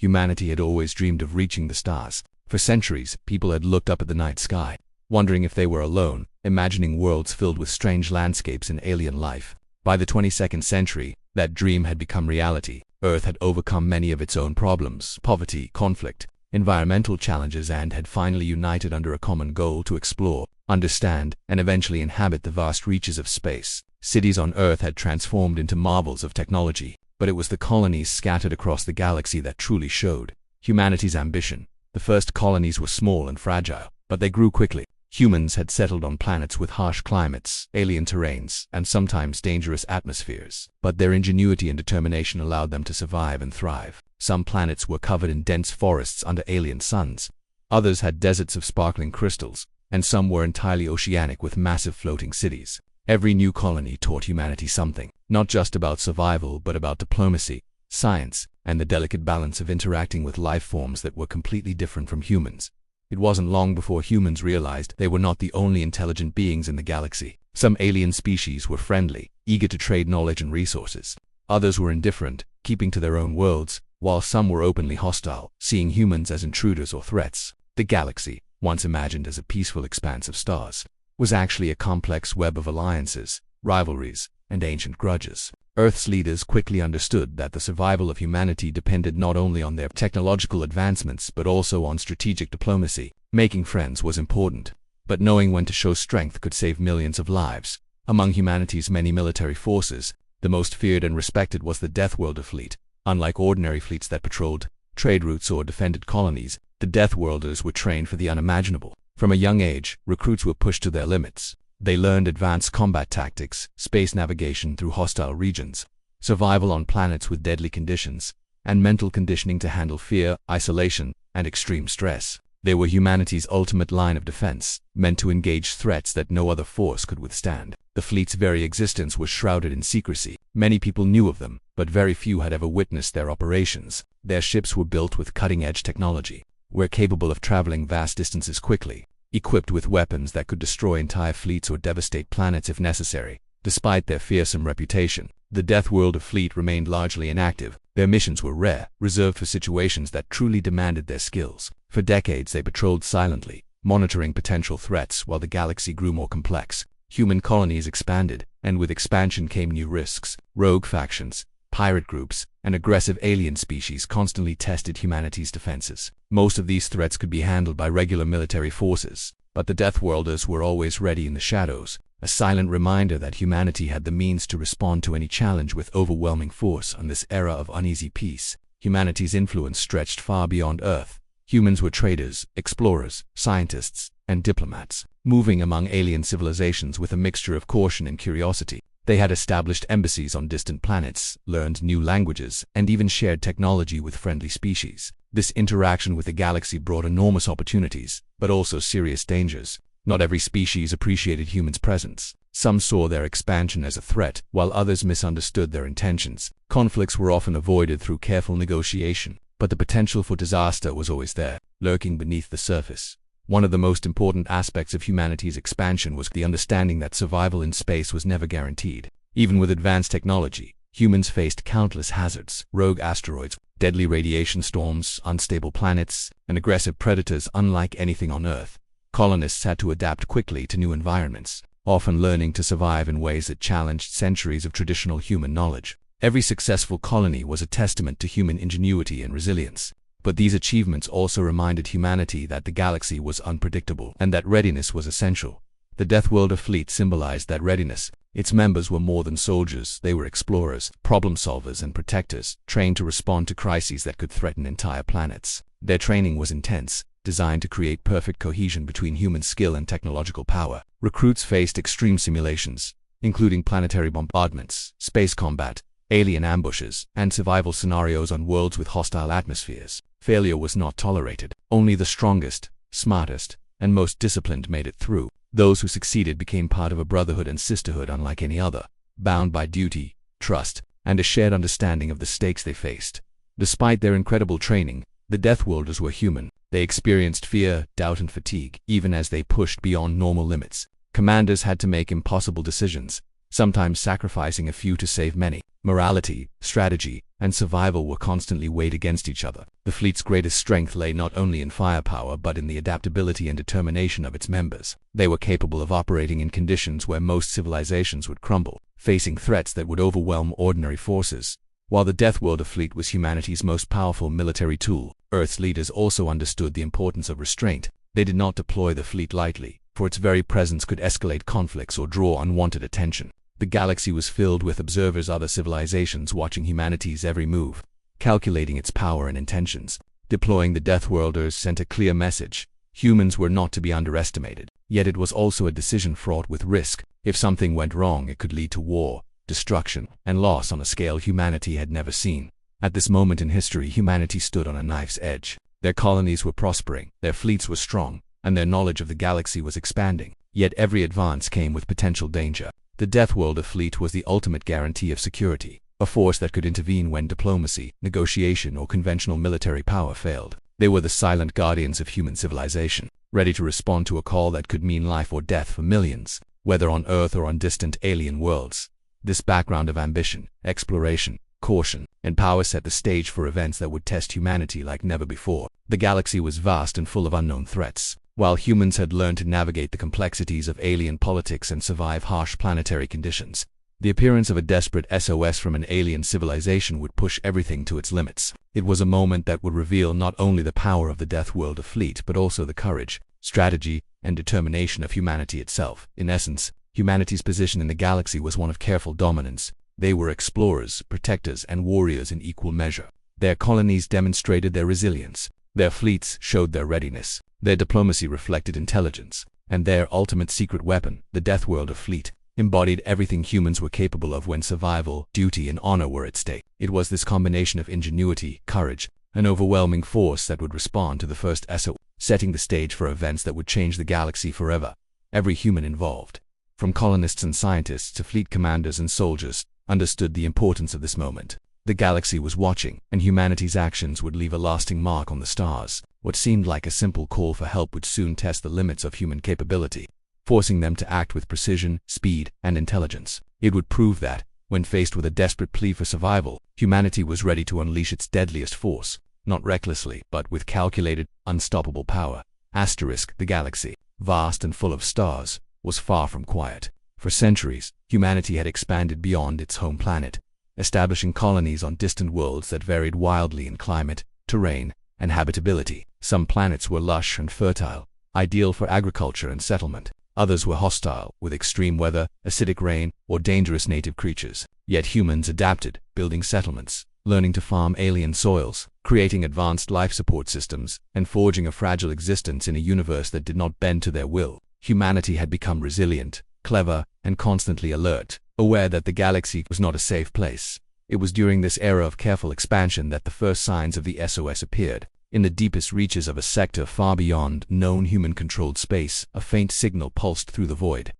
Humanity had always dreamed of reaching the stars. For centuries, people had looked up at the night sky, wondering if they were alone, imagining worlds filled with strange landscapes and alien life. By the 22nd century, that dream had become reality. Earth had overcome many of its own problems, poverty, conflict, environmental challenges, and had finally united under a common goal to explore, understand, and eventually inhabit the vast reaches of space. Cities on Earth had transformed into marvels of technology, but it was the colonies scattered across the galaxy that truly showed humanity's ambition. The first colonies were small and fragile, but they grew quickly. Humans had settled on planets with harsh climates, alien terrains, and sometimes dangerous atmospheres, but their ingenuity and determination allowed them to survive and thrive. Some planets were covered in dense forests under alien suns, others had deserts of sparkling crystals, and some were entirely oceanic with massive floating cities. Every new colony taught humanity something, not just about survival but about diplomacy, science, and the delicate balance of interacting with life forms that were completely different from humans. It wasn't long before humans realized they were not the only intelligent beings in the galaxy. Some alien species were friendly, eager to trade knowledge and resources. Others were indifferent, keeping to their own worlds, while some were openly hostile, seeing humans as intruders or threats. The galaxy, once imagined as a peaceful expanse of stars, was actually a complex web of alliances, rivalries, and ancient grudges. Earth's leaders quickly understood that the survival of humanity depended not only on their technological advancements but also on strategic diplomacy. Making friends was important, but knowing when to show strength could save millions of lives. Among humanity's many military forces, the most feared and respected was the Deathworlder fleet. Unlike ordinary fleets that patrolled trade routes or defended colonies, the Deathworlders were trained for the unimaginable. From a young age, recruits were pushed to their limits. They learned advanced combat tactics, space navigation through hostile regions, survival on planets with deadly conditions, and mental conditioning to handle fear, isolation, and extreme stress. They were humanity's ultimate line of defense, meant to engage threats that no other force could withstand. The fleet's very existence was shrouded in secrecy. Many people knew of them, but very few had ever witnessed their operations. Their ships were built with cutting-edge technology, were capable of traveling vast distances quickly, equipped with weapons that could destroy entire fleets or devastate planets if necessary. Despite their fearsome reputation, the Deathworlder fleet remained largely inactive. Their missions were rare, reserved for situations that truly demanded their skills. For decades they patrolled silently, monitoring potential threats while the galaxy grew more complex. Human colonies expanded, and with expansion came new risks. Rogue factions, pirate groups, and aggressive alien species constantly tested humanity's defenses. Most of these threats could be handled by regular military forces, but the Deathworlders were always ready in the shadows, a silent reminder that humanity had the means to respond to any challenge with overwhelming force. In this era of uneasy peace, humanity's influence stretched far beyond Earth. Humans were traders, explorers, scientists, and diplomats, moving among alien civilizations with a mixture of caution and curiosity. They had established embassies on distant planets, learned new languages, and even shared technology with friendly species. This interaction with the galaxy brought enormous opportunities, but also serious dangers. Not every species appreciated humans' presence. Some saw their expansion as a threat, while others misunderstood their intentions. Conflicts were often avoided through careful negotiation, but the potential for disaster was always there, lurking beneath the surface. One of the most important aspects of humanity's expansion was the understanding that survival in space was never guaranteed. Even with advanced technology, humans faced countless hazards: rogue asteroids, deadly radiation storms, unstable planets, and aggressive predators unlike anything on Earth. Colonists had to adapt quickly to new environments, often learning to survive in ways that challenged centuries of traditional human knowledge. Every successful colony was a testament to human ingenuity and resilience. But these achievements also reminded humanity that the galaxy was unpredictable and that readiness was essential. The Deathworlder fleet symbolized that readiness. Its members were more than soldiers; they were explorers, problem solvers, and protectors, trained to respond to crises that could threaten entire planets. Their training was intense, designed to create perfect cohesion between human skill and technological power. Recruits faced extreme simulations, including planetary bombardments, space combat, alien ambushes, and survival scenarios on worlds with hostile atmospheres. Failure was not tolerated. Only the strongest, smartest, and most disciplined made it through. Those who succeeded became part of a brotherhood and sisterhood unlike any other, bound by duty, trust, and a shared understanding of the stakes they faced. Despite their incredible training, the Deathworlders were human. They experienced fear, doubt, and fatigue, even as they pushed beyond normal limits. Commanders had to make impossible decisions, sometimes sacrificing a few to save many. Morality, strategy, and survival were constantly weighed against each other. The fleet's greatest strength lay not only in firepower but in the adaptability and determination of its members. They were capable of operating in conditions where most civilizations would crumble, facing threats that would overwhelm ordinary forces. While the Death World fleet was humanity's most powerful military tool, Earth's leaders also understood the importance of restraint. They did not deploy the fleet lightly, for its very presence could escalate conflicts or draw unwanted attention. The galaxy was filled with observers, other civilizations watching humanity's every move, calculating its power and intentions. Deploying the Death Worlders sent a clear message. Humans were not to be underestimated. Yet it was also a decision fraught with risk. If something went wrong, it could lead to war, destruction, and loss on a scale humanity had never seen. At this moment in history, humanity stood on a knife's edge. Their colonies were prospering, their fleets were strong, and their knowledge of the galaxy was expanding. Yet every advance came with potential danger. The Death World fleet was the ultimate guarantee of security, a force that could intervene when diplomacy, negotiation, or conventional military power failed. They were the silent guardians of human civilization, ready to respond to a call that could mean life or death for millions, whether on Earth or on distant alien worlds. This background of ambition, exploration, caution, and power set the stage for events that would test humanity like never before. The galaxy was vast and full of unknown threats. While humans had learned to navigate the complexities of alien politics and survive harsh planetary conditions, the appearance of a desperate SOS from an alien civilization would push everything to its limits. It was a moment that would reveal not only the power of the Death World fleet but also the courage, strategy, and determination of humanity itself. In essence, humanity's position in the galaxy was one of careful dominance. They were explorers, protectors, and warriors in equal measure. Their colonies demonstrated their resilience. Their fleets showed their readiness. Their diplomacy reflected intelligence. And their ultimate secret weapon, the Death World fleet, embodied everything humans were capable of when survival, duty, and honor were at stake. It was this combination of ingenuity, courage, and overwhelming force that would respond to the first SOS, setting the stage for events that would change the galaxy forever. Every human involved, from colonists and scientists to fleet commanders and soldiers, understood the importance of this moment. The galaxy was watching, and humanity's actions would leave a lasting mark on the stars. What seemed like a simple call for help would soon test the limits of human capability, forcing them to act with precision, speed, and intelligence. It would prove that, when faced with a desperate plea for survival, humanity was ready to unleash its deadliest force, not recklessly, but with calculated, unstoppable power. The galaxy, vast and full of stars, was far from quiet. For centuries, humanity had expanded beyond its home planet, establishing colonies on distant worlds that varied wildly in climate, terrain, and habitability. Some planets were lush and fertile, ideal for agriculture and settlement. Others were hostile, with extreme weather, acidic rain, or dangerous native creatures. Yet humans adapted, building settlements, learning to farm alien soils, creating advanced life support systems, and forging a fragile existence in a universe that did not bend to their will. Humanity had become resilient, clever, and constantly alert, aware that the galaxy was not a safe place. It was during this era of careful expansion that the first signs of the SOS appeared. In the deepest reaches of a sector far beyond known human-controlled space, a faint signal pulsed through the void.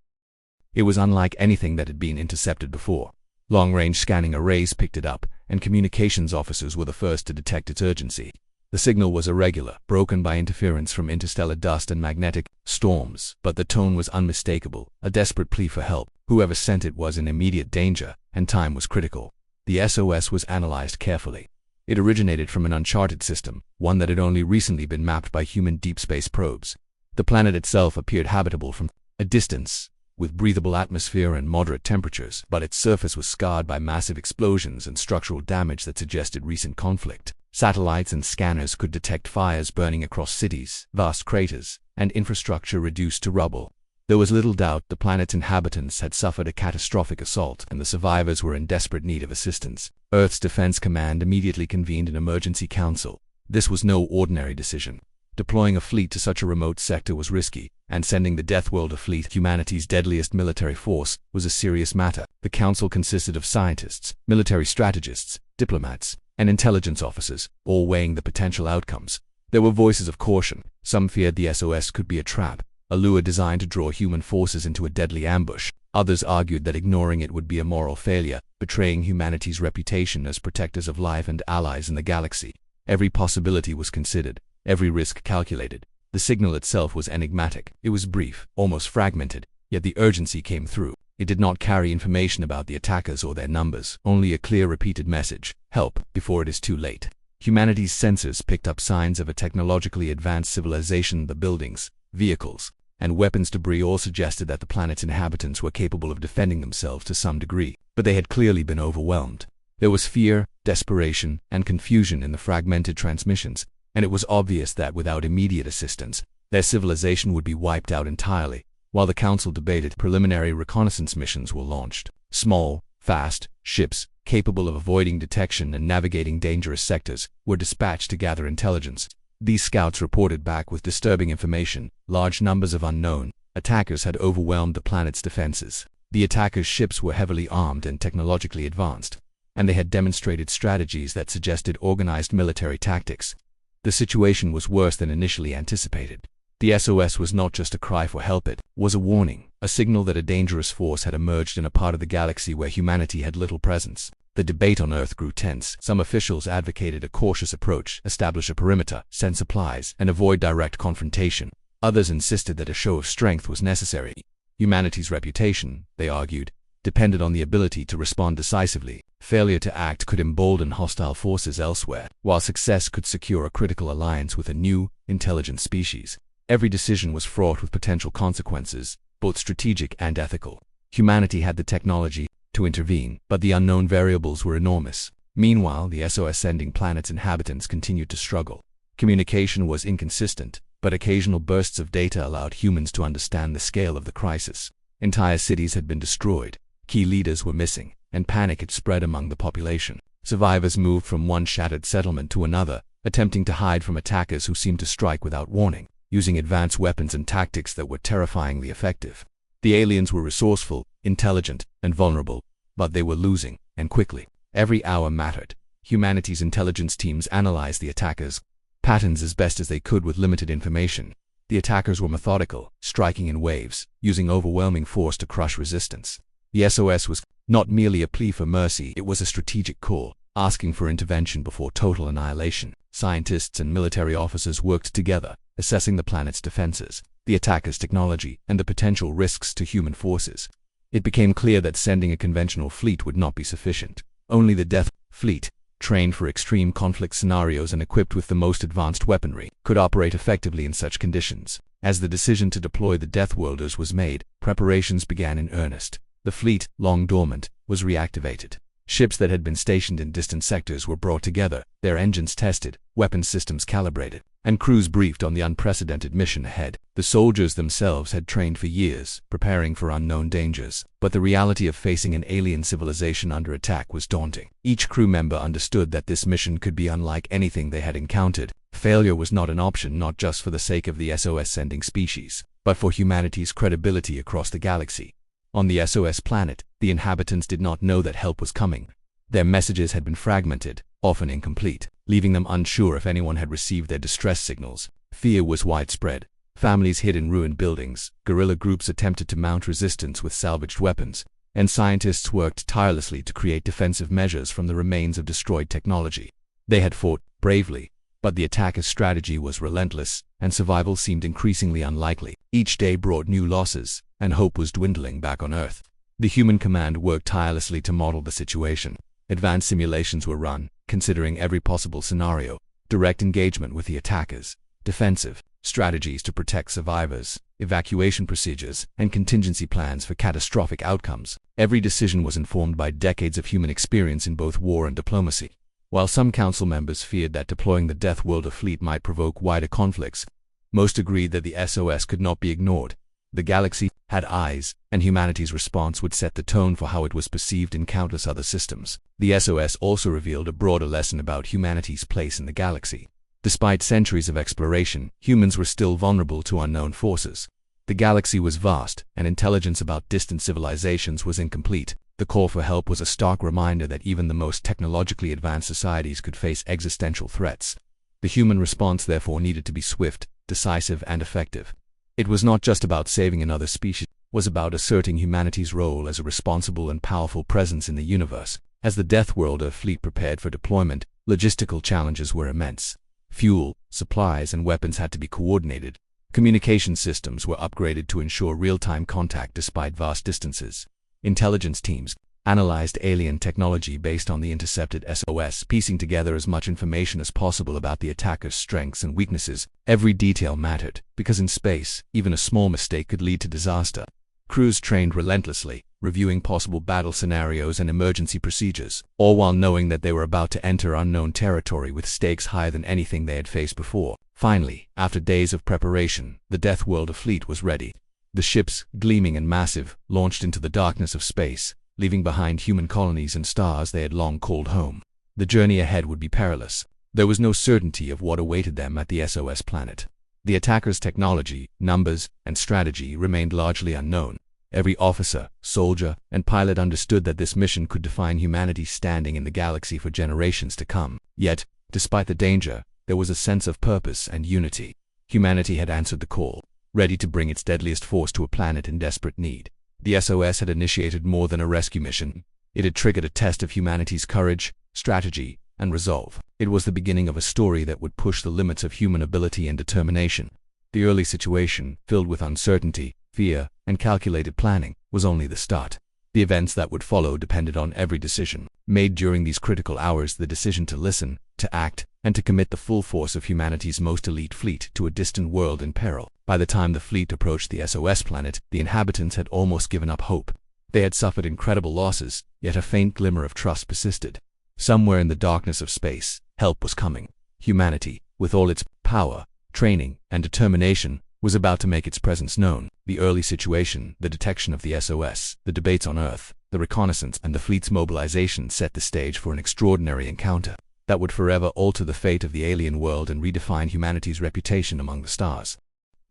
It was unlike anything that had been intercepted before. Long-range scanning arrays picked it up, and communications officers were the first to detect its urgency. The signal was irregular, broken by interference from interstellar dust and magnetic storms, but the tone was unmistakable, a desperate plea for help. Whoever sent it was in immediate danger, and time was critical. The SOS was analyzed carefully. It originated from an uncharted system, one that had only recently been mapped by human deep space probes. The planet itself appeared habitable from a distance, with breathable atmosphere and moderate temperatures, but its surface was scarred by massive explosions and structural damage that suggested recent conflict. Satellites and scanners could detect fires burning across cities, vast craters, and infrastructure reduced to rubble. There was little doubt the planet's inhabitants had suffered a catastrophic assault, and the survivors were in desperate need of assistance. Earth's Defense Command immediately convened an emergency council. This was no ordinary decision. Deploying a fleet to such a remote sector was risky, and sending the Death World fleet, humanity's deadliest military force, was a serious matter. The council consisted of scientists, military strategists, diplomats, and intelligence officers, all weighing the potential outcomes. There were voices of caution. Some feared the SOS could be a trap, a lure designed to draw human forces into a deadly ambush. Others argued that ignoring it would be a moral failure, betraying humanity's reputation as protectors of life and allies in the galaxy. Every possibility was considered, every risk calculated. The signal itself was enigmatic. It was brief, almost fragmented, yet the urgency came through. It did not carry information about the attackers or their numbers, only a clear repeated message: help before it is too late. Humanity's sensors picked up signs of a technologically advanced civilization. The buildings, vehicles, and weapons debris all suggested that the planet's inhabitants were capable of defending themselves to some degree, but they had clearly been overwhelmed. There was fear, desperation, and confusion in the fragmented transmissions, and it was obvious that without immediate assistance, their civilization would be wiped out entirely. While the Council debated, preliminary reconnaissance missions were launched. Small, fast ships, capable of avoiding detection and navigating dangerous sectors, were dispatched to gather intelligence. These scouts reported back with disturbing information. Large numbers of unknown attackers had overwhelmed the planet's defenses. The attackers' ships were heavily armed and technologically advanced, and they had demonstrated strategies that suggested organized military tactics. The situation was worse than initially anticipated. The SOS was not just a cry for help, it was a warning, a signal that a dangerous force had emerged in a part of the galaxy where humanity had little presence. The debate on Earth grew tense. Some officials advocated a cautious approach, establish a perimeter, send supplies, and avoid direct confrontation. Others insisted that a show of strength was necessary. Humanity's reputation, they argued, depended on the ability to respond decisively. Failure to act could embolden hostile forces elsewhere, while success could secure a critical alliance with a new, intelligent species. Every decision was fraught with potential consequences, both strategic and ethical. Humanity had the technology to intervene, but the unknown variables were enormous. Meanwhile, the SOS sending planet's inhabitants continued to struggle. Communication was inconsistent, but occasional bursts of data allowed humans to understand the scale of the crisis. Entire cities had been destroyed, key leaders were missing, and panic had spread among the population. Survivors moved from one shattered settlement to another, attempting to hide from attackers who seemed to strike without warning, using advanced weapons and tactics that were terrifyingly effective. The aliens were resourceful, intelligent, and vulnerable, but they were losing, and quickly. Every hour mattered. Humanity's intelligence teams analyzed the attackers' patterns as best as they could with limited information. The attackers were methodical, striking in waves, using overwhelming force to crush resistance. The SOS was not merely a plea for mercy, it was a strategic call, asking for intervention before total annihilation. Scientists and military officers worked together, assessing the planet's defenses, the attackers' technology, and the potential risks to human forces. It became clear that sending a conventional fleet would not be sufficient. Only the Death Fleet, trained for extreme conflict scenarios and equipped with the most advanced weaponry, could operate effectively in such conditions. As the decision to deploy the Death Worlders was made, preparations began in earnest. The fleet, long dormant, was reactivated. Ships that had been stationed in distant sectors were brought together, their engines tested, weapons systems calibrated, and crews briefed on the unprecedented mission ahead. The soldiers themselves had trained for years, preparing for unknown dangers, but the reality of facing an alien civilization under attack was daunting. Each crew member understood that this mission could be unlike anything they had encountered. Failure was not an option, not just for the sake of the SOS-sending species, but for humanity's credibility across the galaxy. On the SOS planet, the inhabitants did not know that help was coming. Their messages had been fragmented, often incomplete, leaving them unsure if anyone had received their distress signals. Fear was widespread. Families hid in ruined buildings, guerrilla groups attempted to mount resistance with salvaged weapons, and scientists worked tirelessly to create defensive measures from the remains of destroyed technology. They had fought bravely, but the attackers' strategy was relentless, and survival seemed increasingly unlikely. Each day brought new losses, and hope was dwindling back on Earth. The human command worked tirelessly to model the situation. Advanced simulations were run, considering every possible scenario: direct engagement with the attackers, defensive strategies to protect survivors, evacuation procedures, and contingency plans for catastrophic outcomes. Every decision was informed by decades of human experience in both war and diplomacy. While some council members feared that deploying the Death Worlder fleet might provoke wider conflicts, most agreed that the SOS could not be ignored. The galaxy had eyes, and humanity's response would set the tone for how it was perceived in countless other systems. The SOS also revealed a broader lesson about humanity's place in the galaxy. Despite centuries of exploration, humans were still vulnerable to unknown forces. The galaxy was vast, and intelligence about distant civilizations was incomplete. The call for help was a stark reminder that even the most technologically advanced societies could face existential threats. The human response therefore needed to be swift, decisive, and effective. It was not just about saving another species, it was about asserting humanity's role as a responsible and powerful presence in the universe. As the Death Worlder fleet prepared for deployment, logistical challenges were immense. Fuel, supplies, and weapons had to be coordinated. Communication systems were upgraded to ensure real-time contact despite vast distances. Intelligence teams analyzed alien technology based on the intercepted SOS, piecing together as much information as possible about the attackers' strengths and weaknesses. Every detail mattered, because in space, even a small mistake could lead to disaster. Crews trained relentlessly, reviewing possible battle scenarios and emergency procedures, all while knowing that they were about to enter unknown territory with stakes higher than anything they had faced before. Finally, after days of preparation, the Death World fleet was ready. The ships, gleaming and massive, launched into the darkness of space, leaving behind human colonies and stars they had long called home. The journey ahead would be perilous. There was no certainty of what awaited them at the SOS planet. The attackers' technology, numbers, and strategy remained largely unknown. Every officer, soldier, and pilot understood that this mission could define humanity's standing in the galaxy for generations to come. Yet, despite the danger, there was a sense of purpose and unity. Humanity had answered the call, ready to bring its deadliest force to a planet in desperate need. The SOS had initiated more than a rescue mission. It had triggered a test of humanity's courage, strategy, and resolve. It was the beginning of a story that would push the limits of human ability and determination. The early situation, filled with uncertainty, fear, and calculated planning, was only the start. The events that would follow depended on every decision made during these critical hours: the decision to listen, to act, and to commit the full force of humanity's most elite fleet to a distant world in peril. By the time the fleet approached the SOS planet, the inhabitants had almost given up hope. They had suffered incredible losses, yet a faint glimmer of trust persisted. Somewhere in the darkness of space, help was coming. Humanity, with all its power, training, and determination, was about to make its presence known. The early situation, the detection of the SOS, the debates on Earth, the reconnaissance, and the fleet's mobilization set the stage for an extraordinary encounter that would forever alter the fate of the alien world and redefine humanity's reputation among the stars.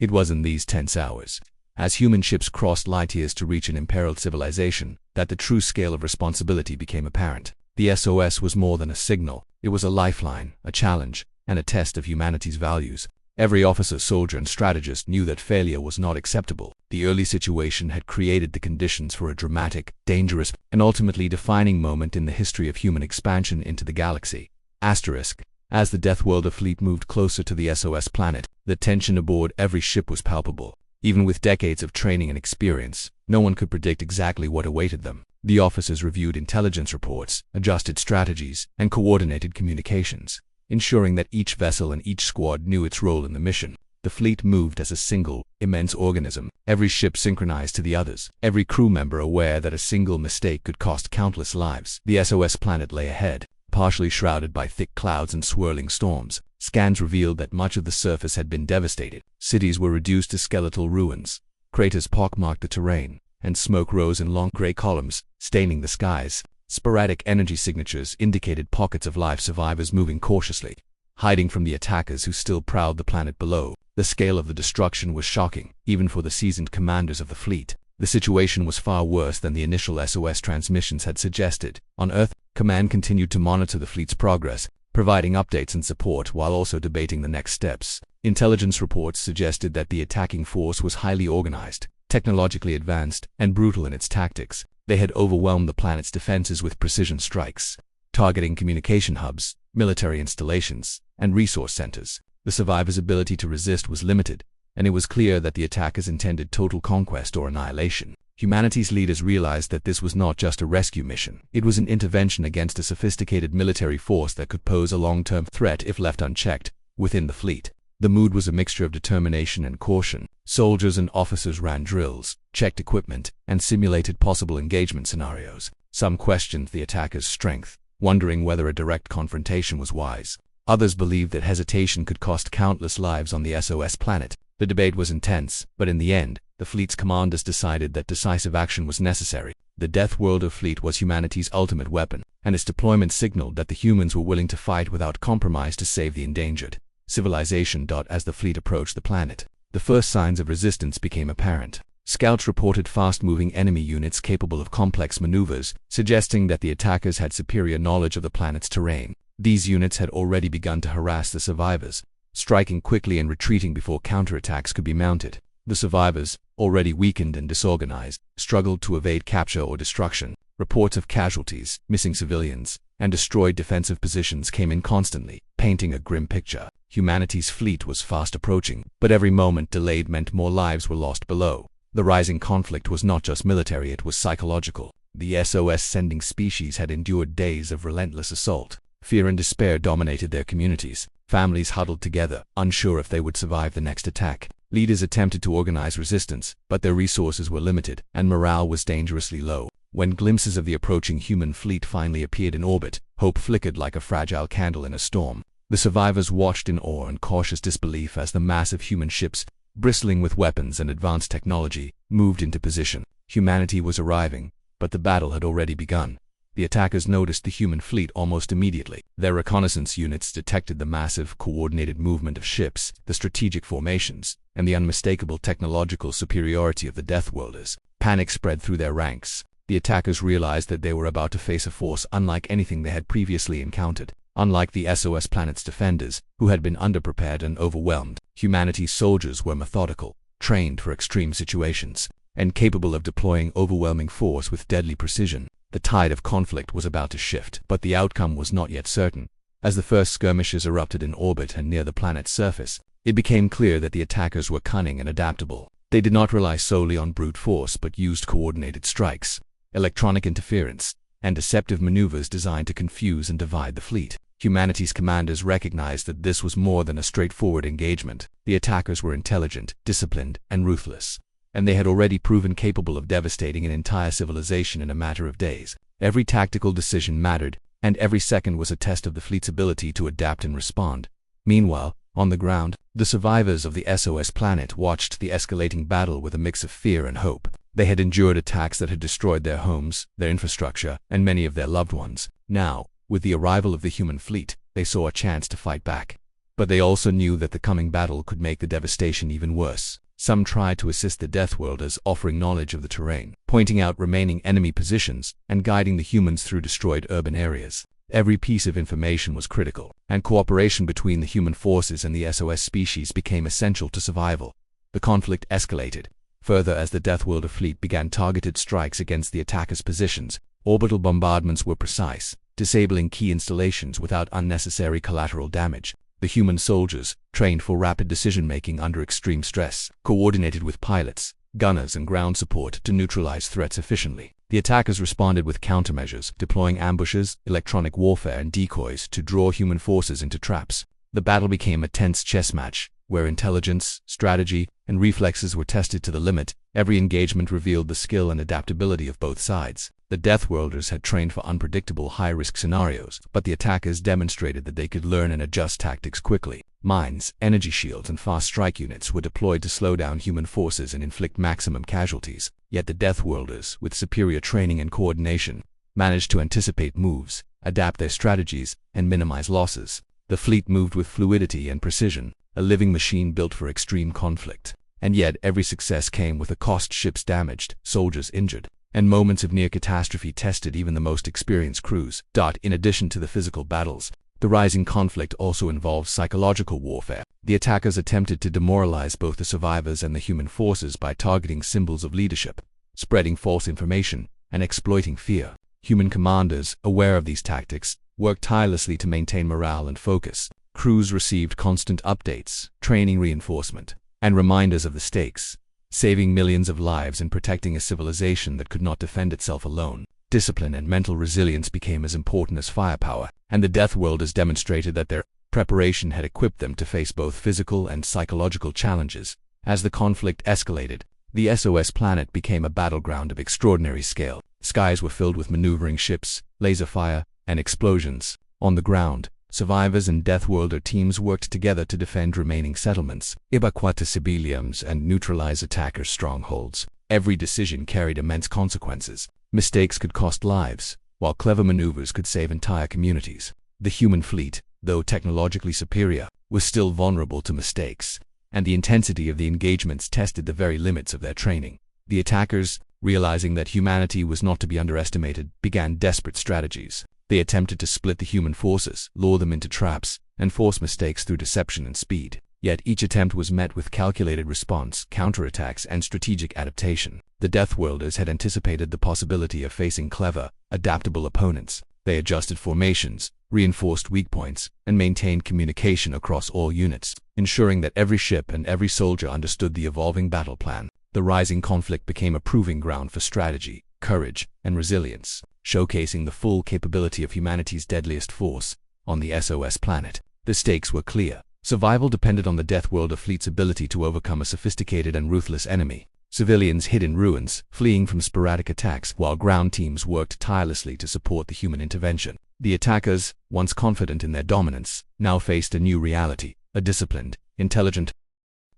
It was in these tense hours, as human ships crossed light years to reach an imperiled civilization, that the true scale of responsibility became apparent. The SOS was more than a signal. It was a lifeline, a challenge, and a test of humanity's values. Every officer, soldier, and strategist knew that failure was not acceptable. The early situation had created the conditions for a dramatic, dangerous, and ultimately defining moment in the history of human expansion into the galaxy. Asterisk. As the Death World fleet moved closer to the SOS planet, the tension aboard every ship was palpable. Even with decades of training and experience, no one could predict exactly what awaited them. The officers reviewed intelligence reports, adjusted strategies, and coordinated communications, ensuring that each vessel and each squad knew its role in the mission. The fleet moved as a single, immense organism, every ship synchronized to the others, every crew member aware that a single mistake could cost countless lives. The SOS planet lay ahead, partially shrouded by thick clouds and swirling storms. Scans revealed that much of the surface had been devastated. Cities were reduced to skeletal ruins. Craters pockmarked the terrain, and smoke rose in long gray columns, staining the skies. Sporadic energy signatures indicated pockets of life survivors moving cautiously, hiding from the attackers who still prowled the planet below. The scale of the destruction was shocking, even for the seasoned commanders of the fleet. The situation was far worse than the initial SOS transmissions had suggested. On Earth, Command continued to monitor the fleet's progress, providing updates and support while also debating the next steps. Intelligence reports suggested that the attacking force was highly organized, technologically advanced, and brutal in its tactics. They had overwhelmed the planet's defenses with precision strikes, targeting communication hubs, military installations, and resource centers. The survivors' ability to resist was limited, and it was clear that the attackers intended total conquest or annihilation. Humanity's leaders realized that this was not just a rescue mission. It was an intervention against a sophisticated military force that could pose a long-term threat if left unchecked. Within the fleet, the mood was a mixture of determination and caution. Soldiers and officers ran drills, checked equipment, and simulated possible engagement scenarios. Some questioned the attackers' strength, wondering whether a direct confrontation was wise. Others believed that hesitation could cost countless lives on the SOS planet. The debate was intense, but in the end, the fleet's commanders decided that decisive action was necessary. The Death World fleet was humanity's ultimate weapon, and its deployment signaled that the humans were willing to fight without compromise to save the endangered civilization. As the fleet approached the planet, the first signs of resistance became apparent. Scouts reported fast-moving enemy units capable of complex maneuvers, suggesting that the attackers had superior knowledge of the planet's terrain. These units had already begun to harass the survivors, striking quickly and retreating before counterattacks could be mounted. The survivors, already weakened and disorganized, struggled to evade capture or destruction. Reports of casualties, missing civilians, and destroyed defensive positions came in constantly, painting a grim picture. Humanity's fleet was fast approaching, but every moment delayed meant more lives were lost below. The rising conflict was not just military, it was psychological. The SOS-sending species had endured days of relentless assault. Fear and despair dominated their communities. Families huddled together, unsure if they would survive the next attack. Leaders attempted to organize resistance, but their resources were limited, and morale was dangerously low. When glimpses of the approaching human fleet finally appeared in orbit, hope flickered like a fragile candle in a storm. The survivors watched in awe and cautious disbelief as the massive human ships, bristling with weapons and advanced technology, moved into position. Humanity was arriving, but the battle had already begun. The attackers noticed the human fleet almost immediately. Their reconnaissance units detected the massive, coordinated movement of ships, the strategic formations, and the unmistakable technological superiority of the Deathworlders. Panic spread through their ranks. The attackers realized that they were about to face a force unlike anything they had previously encountered. Unlike the SOS planet's defenders, who had been underprepared and overwhelmed, humanity's soldiers were methodical, trained for extreme situations, and capable of deploying overwhelming force with deadly precision. The tide of conflict was about to shift, but the outcome was not yet certain. As the first skirmishes erupted in orbit and near the planet's surface, it became clear that the attackers were cunning and adaptable. They did not rely solely on brute force but used coordinated strikes, electronic interference, and deceptive maneuvers designed to confuse and divide the fleet. Humanity's commanders recognized that this was more than a straightforward engagement. The attackers were intelligent, disciplined, and ruthless, and they had already proven capable of devastating an entire civilization in a matter of days. Every tactical decision mattered, and every second was a test of the fleet's ability to adapt and respond. Meanwhile, on the ground, the survivors of the SOS planet watched the escalating battle with a mix of fear and hope. They had endured attacks that had destroyed their homes, their infrastructure, and many of their loved ones. Now, with the arrival of the human fleet, they saw a chance to fight back. But they also knew that the coming battle could make the devastation even worse. Some tried to assist the Deathworlders, offering knowledge of the terrain, pointing out remaining enemy positions, and guiding the humans through destroyed urban areas. Every piece of information was critical, and cooperation between the human forces and the SOS species became essential to survival. The conflict escalated further as the Deathworlder fleet began targeted strikes against the attackers' positions. Orbital bombardments were precise, disabling key installations without unnecessary collateral damage. The human soldiers, trained for rapid decision-making under extreme stress, coordinated with pilots, gunners, and ground support to neutralize threats efficiently. The attackers responded with countermeasures, deploying ambushes, electronic warfare, and decoys to draw human forces into traps. The battle became a tense chess match, where intelligence, strategy, and reflexes were tested to the limit. Every engagement revealed the skill and adaptability of both sides. The Deathworlders had trained for unpredictable high-risk scenarios, but the attackers demonstrated that they could learn and adjust tactics quickly. Mines, energy shields, and fast strike units were deployed to slow down human forces and inflict maximum casualties. Yet the Deathworlders, with superior training and coordination, managed to anticipate moves, adapt their strategies, and minimize losses. The fleet moved with fluidity and precision, a living machine built for extreme conflict. And yet every success came with a cost: ships damaged, soldiers injured, and moments of near catastrophe tested even the most experienced crews. In addition to the physical battles, the rising conflict also involved psychological warfare. The attackers attempted to demoralize both the survivors and the human forces by targeting symbols of leadership, spreading false information, and exploiting fear. Human commanders, aware of these tactics, worked tirelessly to maintain morale and focus. Crews received constant updates, training reinforcement, and reminders of the stakes, saving millions of lives and protecting a civilization that could not defend itself alone. Discipline and mental resilience became as important as firepower, and the Deathworlders demonstrated that their preparation had equipped them to face both physical and psychological challenges. As the conflict escalated, the SOS planet became a battleground of extraordinary scale. Skies were filled with maneuvering ships, laser fire, and explosions. On the ground, survivors and Deathworlder teams worked together to defend remaining settlements, evacuate civilians, and neutralize attackers' strongholds. Every decision carried immense consequences. Mistakes could cost lives, while clever maneuvers could save entire communities. The human fleet, though technologically superior, was still vulnerable to mistakes, and the intensity of the engagements tested the very limits of their training. The attackers, realizing that humanity was not to be underestimated, began desperate strategies. They attempted to split the human forces, lure them into traps, and force mistakes through deception and speed. Yet each attempt was met with calculated response, counterattacks, and strategic adaptation. The Deathworlders had anticipated the possibility of facing clever, adaptable opponents. They adjusted formations, reinforced weak points, and maintained communication across all units, ensuring that every ship and every soldier understood the evolving battle plan. the rising conflict became a proving ground for strategy, courage, and resilience, showcasing the full capability of humanity's deadliest force on the SOS planet. The stakes were clear. Survival depended on the Death Worlder fleet's ability to overcome a sophisticated and ruthless enemy. Civilians hid in ruins, fleeing from sporadic attacks, while ground teams worked tirelessly to support the human intervention. The attackers, once confident in their dominance, now faced a new reality, a disciplined, intelligent,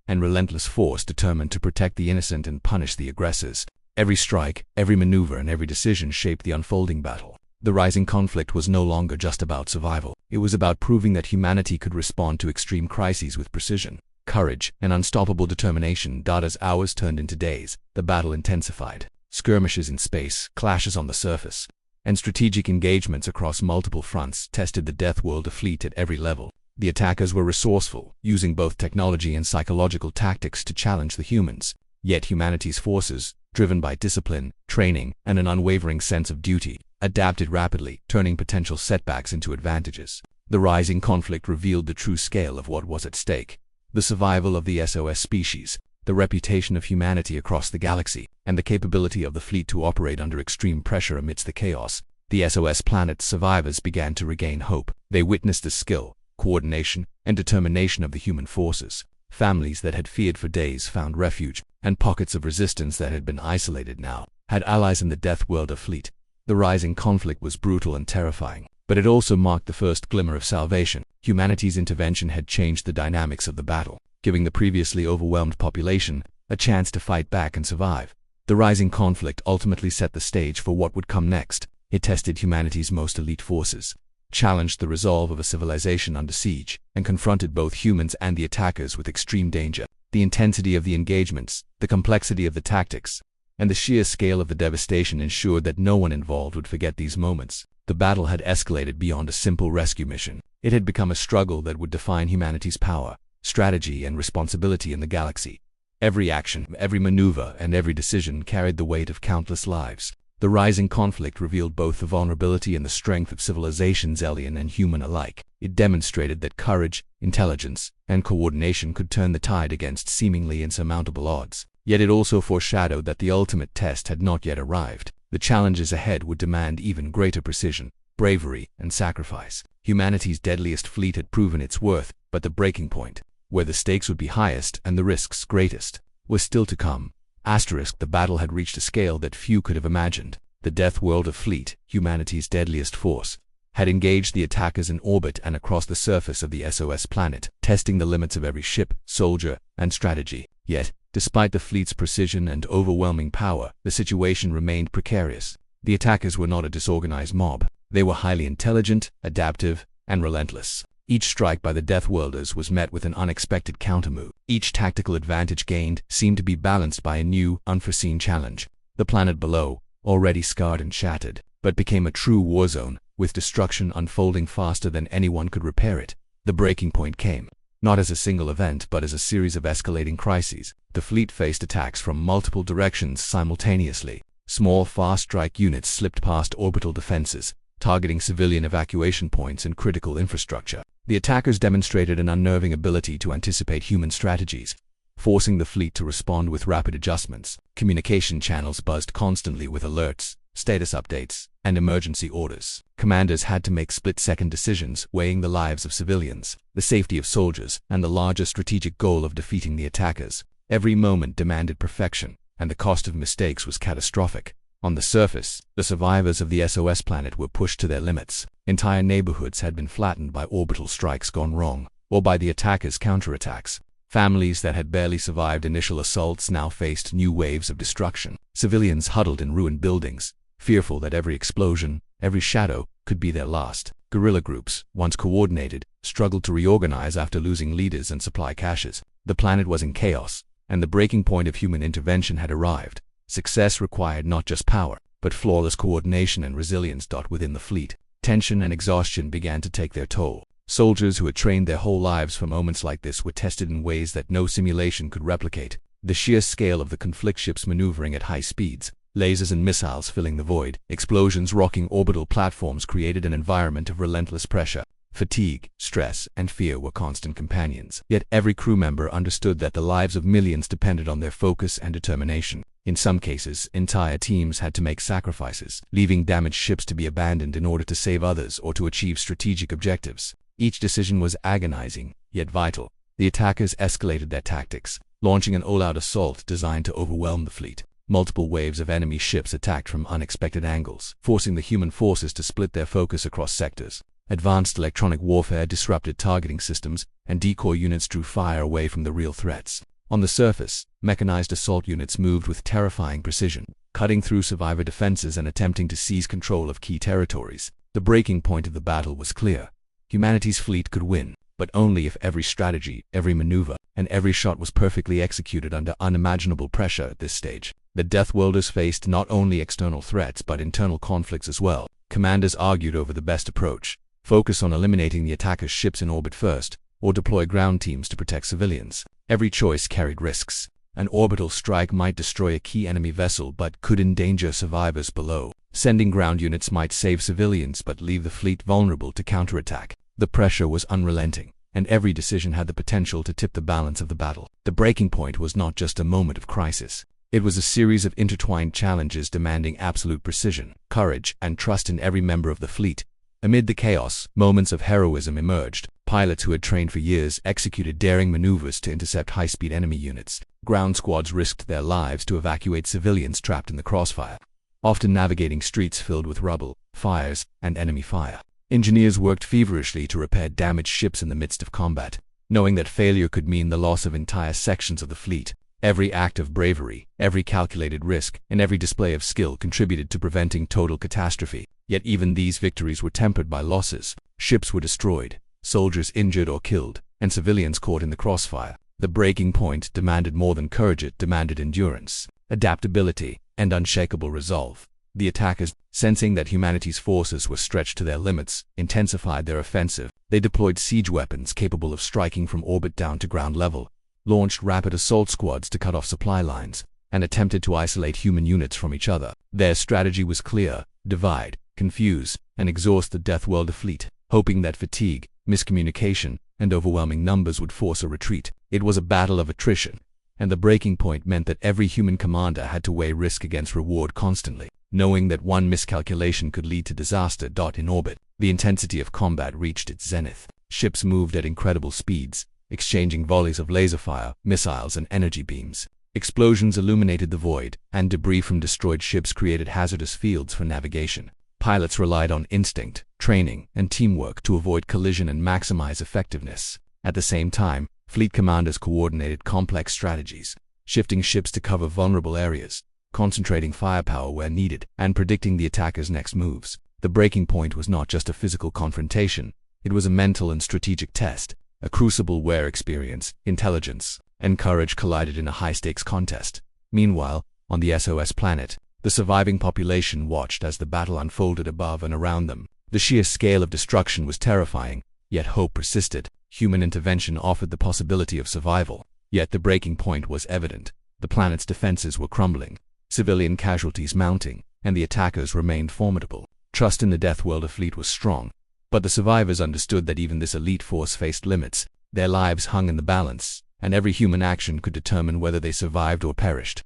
and relentless force determined to protect the innocent and punish the aggressors. Every strike, every maneuver, and every decision shaped the unfolding battle. The rising conflict was no longer just about survival. It was about proving that humanity could respond to extreme crises with precision, courage, and unstoppable determination. As hours turned into days, the battle intensified. Skirmishes in space, clashes on the surface, and strategic engagements across multiple fronts tested the Death Worlder fleet at every level. The attackers were resourceful, using both technology and psychological tactics to challenge the humans. Yet humanity's forces, driven by discipline, training, and an unwavering sense of duty, adapted rapidly, turning potential setbacks into advantages. The rising conflict revealed the true scale of what was at stake: the survival of the SOS species, the reputation of humanity across the galaxy, and the capability of the fleet to operate under extreme pressure amidst the chaos. The SOS planet's survivors began to regain hope. They witnessed the skill, coordination, and determination of the human forces. Families that had feared for days found refuge, and pockets of resistance that had been isolated now had allies in the Death Worlder fleet. The rising conflict was brutal and terrifying, but it also marked the first glimmer of salvation. Humanity's intervention had changed the dynamics of the battle, giving the previously overwhelmed population a chance to fight back and survive. The rising conflict ultimately set the stage for what would come next. It tested humanity's most elite forces, challenged the resolve of a civilization under siege, and confronted both humans and the attackers with extreme danger. The intensity of the engagements, the complexity of the tactics, and the sheer scale of the devastation ensured that no one involved would forget these moments. The battle had escalated beyond a simple rescue mission. It had become a struggle that would define humanity's power, strategy, and responsibility in the galaxy. Every action, every maneuver, and every decision carried the weight of countless lives. The rising conflict revealed both the vulnerability and the strength of civilizations, alien and human alike. It demonstrated that courage, intelligence, and coordination could turn the tide against seemingly insurmountable odds. Yet it also foreshadowed that the ultimate test had not yet arrived. The challenges ahead would demand even greater precision, bravery, and sacrifice. Humanity's deadliest fleet had proven its worth, but the breaking point, where the stakes would be highest and the risks greatest, was still to come. The battle had reached a scale that few could have imagined. The Death Worlder fleet, humanity's deadliest force, had engaged the attackers in orbit and across the surface of the SOS planet, testing the limits of every ship, soldier, and strategy. Yet, despite the fleet's precision and overwhelming power, the situation remained precarious. The attackers were not a disorganized mob. They were highly intelligent, adaptive, and relentless. Each strike by the Death Worlders was met with an unexpected countermove. Each tactical advantage gained seemed to be balanced by a new, unforeseen challenge. The planet below, already scarred and shattered, but became a true war zone, with destruction unfolding faster than anyone could repair it. The breaking point came, not as a single event but as a series of escalating crises. The fleet faced attacks from multiple directions simultaneously. Small, fast-strike units slipped past orbital defenses, targeting civilian evacuation points and critical infrastructure. The attackers demonstrated an unnerving ability to anticipate human strategies, forcing the fleet to respond with rapid adjustments. Communication channels buzzed constantly with alerts, status updates, and emergency orders. Commanders had to make split-second decisions, weighing the lives of civilians, the safety of soldiers, and the larger strategic goal of defeating the attackers. Every moment demanded perfection, and the cost of mistakes was catastrophic. On the surface, the survivors of the SOS planet were pushed to their limits. Entire neighborhoods had been flattened by orbital strikes gone wrong, or by the attackers' counterattacks. Families that had barely survived initial assaults now faced new waves of destruction. Civilians huddled in ruined buildings, fearful that every explosion, every shadow, could be their last. Guerrilla groups, once coordinated, struggled to reorganize after losing leaders and supply caches. The planet was in chaos, and the breaking point of human intervention had arrived. Success required not just power, but flawless coordination and resilience. Within the fleet, tension and exhaustion began to take their toll. Soldiers who had trained their whole lives for moments like this were tested in ways that no simulation could replicate. The sheer scale of the conflict, ships maneuvering at high speeds, lasers and missiles filling the void, explosions rocking orbital platforms, created an environment of relentless pressure. Fatigue, stress, and fear were constant companions. Yet every crew member understood that the lives of millions depended on their focus and determination. In some cases, entire teams had to make sacrifices, leaving damaged ships to be abandoned in order to save others or to achieve strategic objectives. Each decision was agonizing, yet vital. The attackers escalated their tactics, launching an all-out assault designed to overwhelm the fleet. Multiple waves of enemy ships attacked from unexpected angles, forcing the human forces to split their focus across sectors. Advanced electronic warfare disrupted targeting systems, and decoy units drew fire away from the real threats. On the surface, mechanized assault units moved with terrifying precision, cutting through survivor defenses and attempting to seize control of key territories. The breaking point of the battle was clear. Humanity's fleet could win, but only if every strategy, every maneuver, and every shot was perfectly executed under unimaginable pressure at this stage. The Deathworlders faced not only external threats but internal conflicts as well. Commanders argued over the best approach: focus on eliminating the attackers' ships in orbit first, or deploy ground teams to protect civilians. Every choice carried risks. An orbital strike might destroy a key enemy vessel but could endanger survivors below. Sending ground units might save civilians but leave the fleet vulnerable to counterattack. The pressure was unrelenting, and every decision had the potential to tip the balance of the battle. The breaking point was not just a moment of crisis. It was a series of intertwined challenges demanding absolute precision, courage, and trust in every member of the fleet. Amid the chaos, moments of heroism emerged. Pilots who had trained for years executed daring maneuvers to intercept high-speed enemy units. Ground squads risked their lives to evacuate civilians trapped in the crossfire, often navigating streets filled with rubble, fires, and enemy fire. Engineers worked feverishly to repair damaged ships in the midst of combat, knowing that failure could mean the loss of entire sections of the fleet. Every act of bravery, every calculated risk, and every display of skill contributed to preventing total catastrophe. Yet even these victories were tempered by losses. Ships were destroyed, soldiers injured or killed, and civilians caught in the crossfire. The breaking point demanded more than courage, it demanded endurance, adaptability, and unshakable resolve. The attackers, sensing that humanity's forces were stretched to their limits, intensified their offensive. They deployed siege weapons capable of striking from orbit down to ground level, launched rapid assault squads to cut off supply lines, and attempted to isolate human units from each other. Their strategy was clear: divide, confuse, and exhaust the Deathworlder fleet, hoping that fatigue, miscommunication, and overwhelming numbers would force a retreat. It was a battle of attrition, and the breaking point meant that every human commander had to weigh risk against reward constantly, knowing that one miscalculation could lead to disaster. In orbit, the intensity of combat reached its zenith. Ships moved at incredible speeds, exchanging volleys of laser fire, missiles, and energy beams. Explosions illuminated the void, and debris from destroyed ships created hazardous fields for navigation. Pilots relied on instinct, training, and teamwork to avoid collision and maximize effectiveness. At the same time, fleet commanders coordinated complex strategies, shifting ships to cover vulnerable areas, concentrating firepower where needed, and predicting the attackers' next moves. The breaking point was not just a physical confrontation, it was a mental and strategic test, a crucible where experience, intelligence, and courage collided in a high-stakes contest. Meanwhile, on the SOS planet, the surviving population watched as the battle unfolded above and around them. The sheer scale of destruction was terrifying, yet hope persisted. Human intervention offered the possibility of survival. Yet the breaking point was evident. The planet's defenses were crumbling, civilian casualties mounting, and the attackers remained formidable. Trust in the Deathworlder fleet was strong, but the survivors understood that even this elite force faced limits. Their lives hung in the balance, and every human action could determine whether they survived or perished.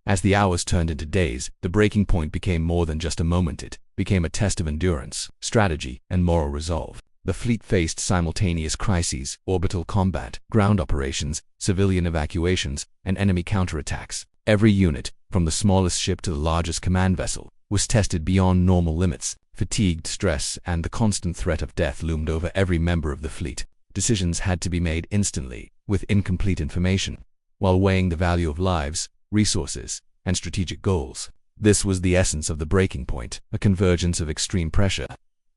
As the hours turned into days, the breaking point became more than just a moment. It became a test of endurance, strategy, and moral resolve. The fleet faced simultaneous crises: orbital combat, ground operations, civilian evacuations, and enemy counterattacks. Every unit, from the smallest ship to the largest command vessel, was tested beyond normal limits. Fatigued, stress, and the constant threat of death loomed over every member of the fleet. Decisions had to be made instantly, with incomplete information, while weighing the value of lives, resources, and strategic goals. This was the essence of the breaking point: a convergence of extreme pressure,